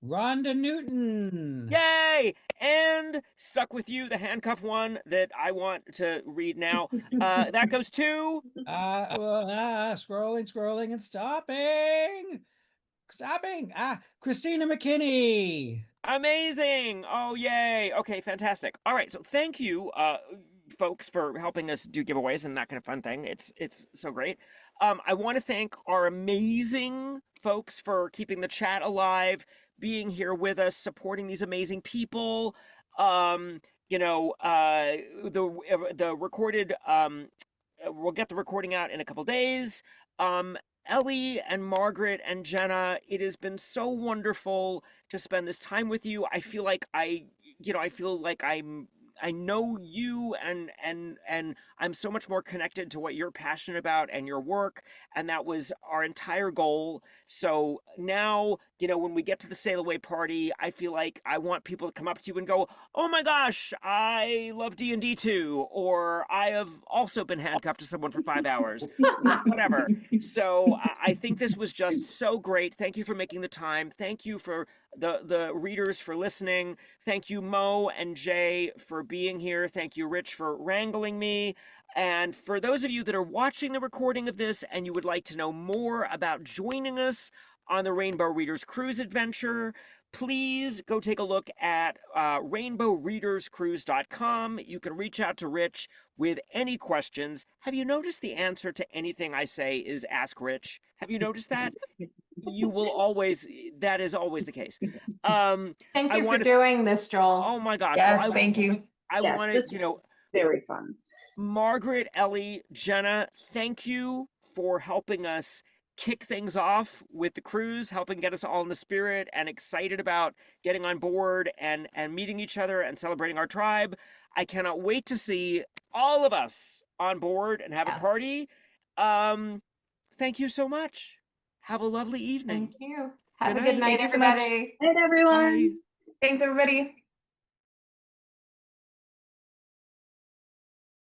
[SPEAKER 5] Rhonda Newton.
[SPEAKER 1] Yay! And Stuck With You, the handcuff one that I want to read now. That goes to
[SPEAKER 5] Scrolling and stopping. Christina McKinney.
[SPEAKER 1] Amazing! Oh, yay! Okay, fantastic. All right, so thank you, folks, for helping us do giveaways and that kind of fun thing. It's so great. I want to thank our amazing folks for keeping the chat alive, being here with us, supporting these amazing people. The recorded, we'll get the recording out in a couple days. Ellie and Margaret and Jenna, it has been so wonderful to spend this time with you. I feel like I know you and I'm so much more connected to what you're passionate about and your work, and that was our entire goal. So now, when we get to the sail away party, I feel like I want people to come up to you and go, "Oh my gosh, I love D&D too," or "I have also been handcuffed to someone for 5 hours," whatever. So I think this was just so great. Thank you for making the time. Thank you for the readers for listening. Thank you, Mo and Jay, for being here. Thank you, Rich, for wrangling me. And for those of you that are watching the recording of this and you would like to know more about joining us on the Rainbow Readers Cruise adventure, please go take a look at rainbowreaderscruise.com. You can reach out to Rich with any questions. Have you noticed the answer to anything I say is ask Rich? Have you noticed that? You will always, that is always the case.
[SPEAKER 2] Thank
[SPEAKER 1] I
[SPEAKER 2] you for
[SPEAKER 1] want to,
[SPEAKER 2] doing this, Joel.
[SPEAKER 1] oh my gosh.
[SPEAKER 3] Yes,
[SPEAKER 1] Well,
[SPEAKER 3] thank you.
[SPEAKER 1] I
[SPEAKER 4] Yes,
[SPEAKER 1] want
[SPEAKER 4] this
[SPEAKER 1] to, you know,
[SPEAKER 4] very fun.
[SPEAKER 1] Margaret, Ellie, Jenna, thank you for helping us kick things off with the cruise, helping get us all in the spirit and excited about getting on board and meeting each other and celebrating our tribe. I cannot wait to see all of us on board and have a
[SPEAKER 2] Yes.
[SPEAKER 1] party. Thank you so much. Have a lovely evening.
[SPEAKER 2] Thank you. Have
[SPEAKER 1] Good
[SPEAKER 2] a good
[SPEAKER 1] night.
[SPEAKER 2] night,
[SPEAKER 3] Thank you so much.
[SPEAKER 2] everybody.
[SPEAKER 4] Good night, everyone.
[SPEAKER 1] Bye.
[SPEAKER 3] Thanks, everybody.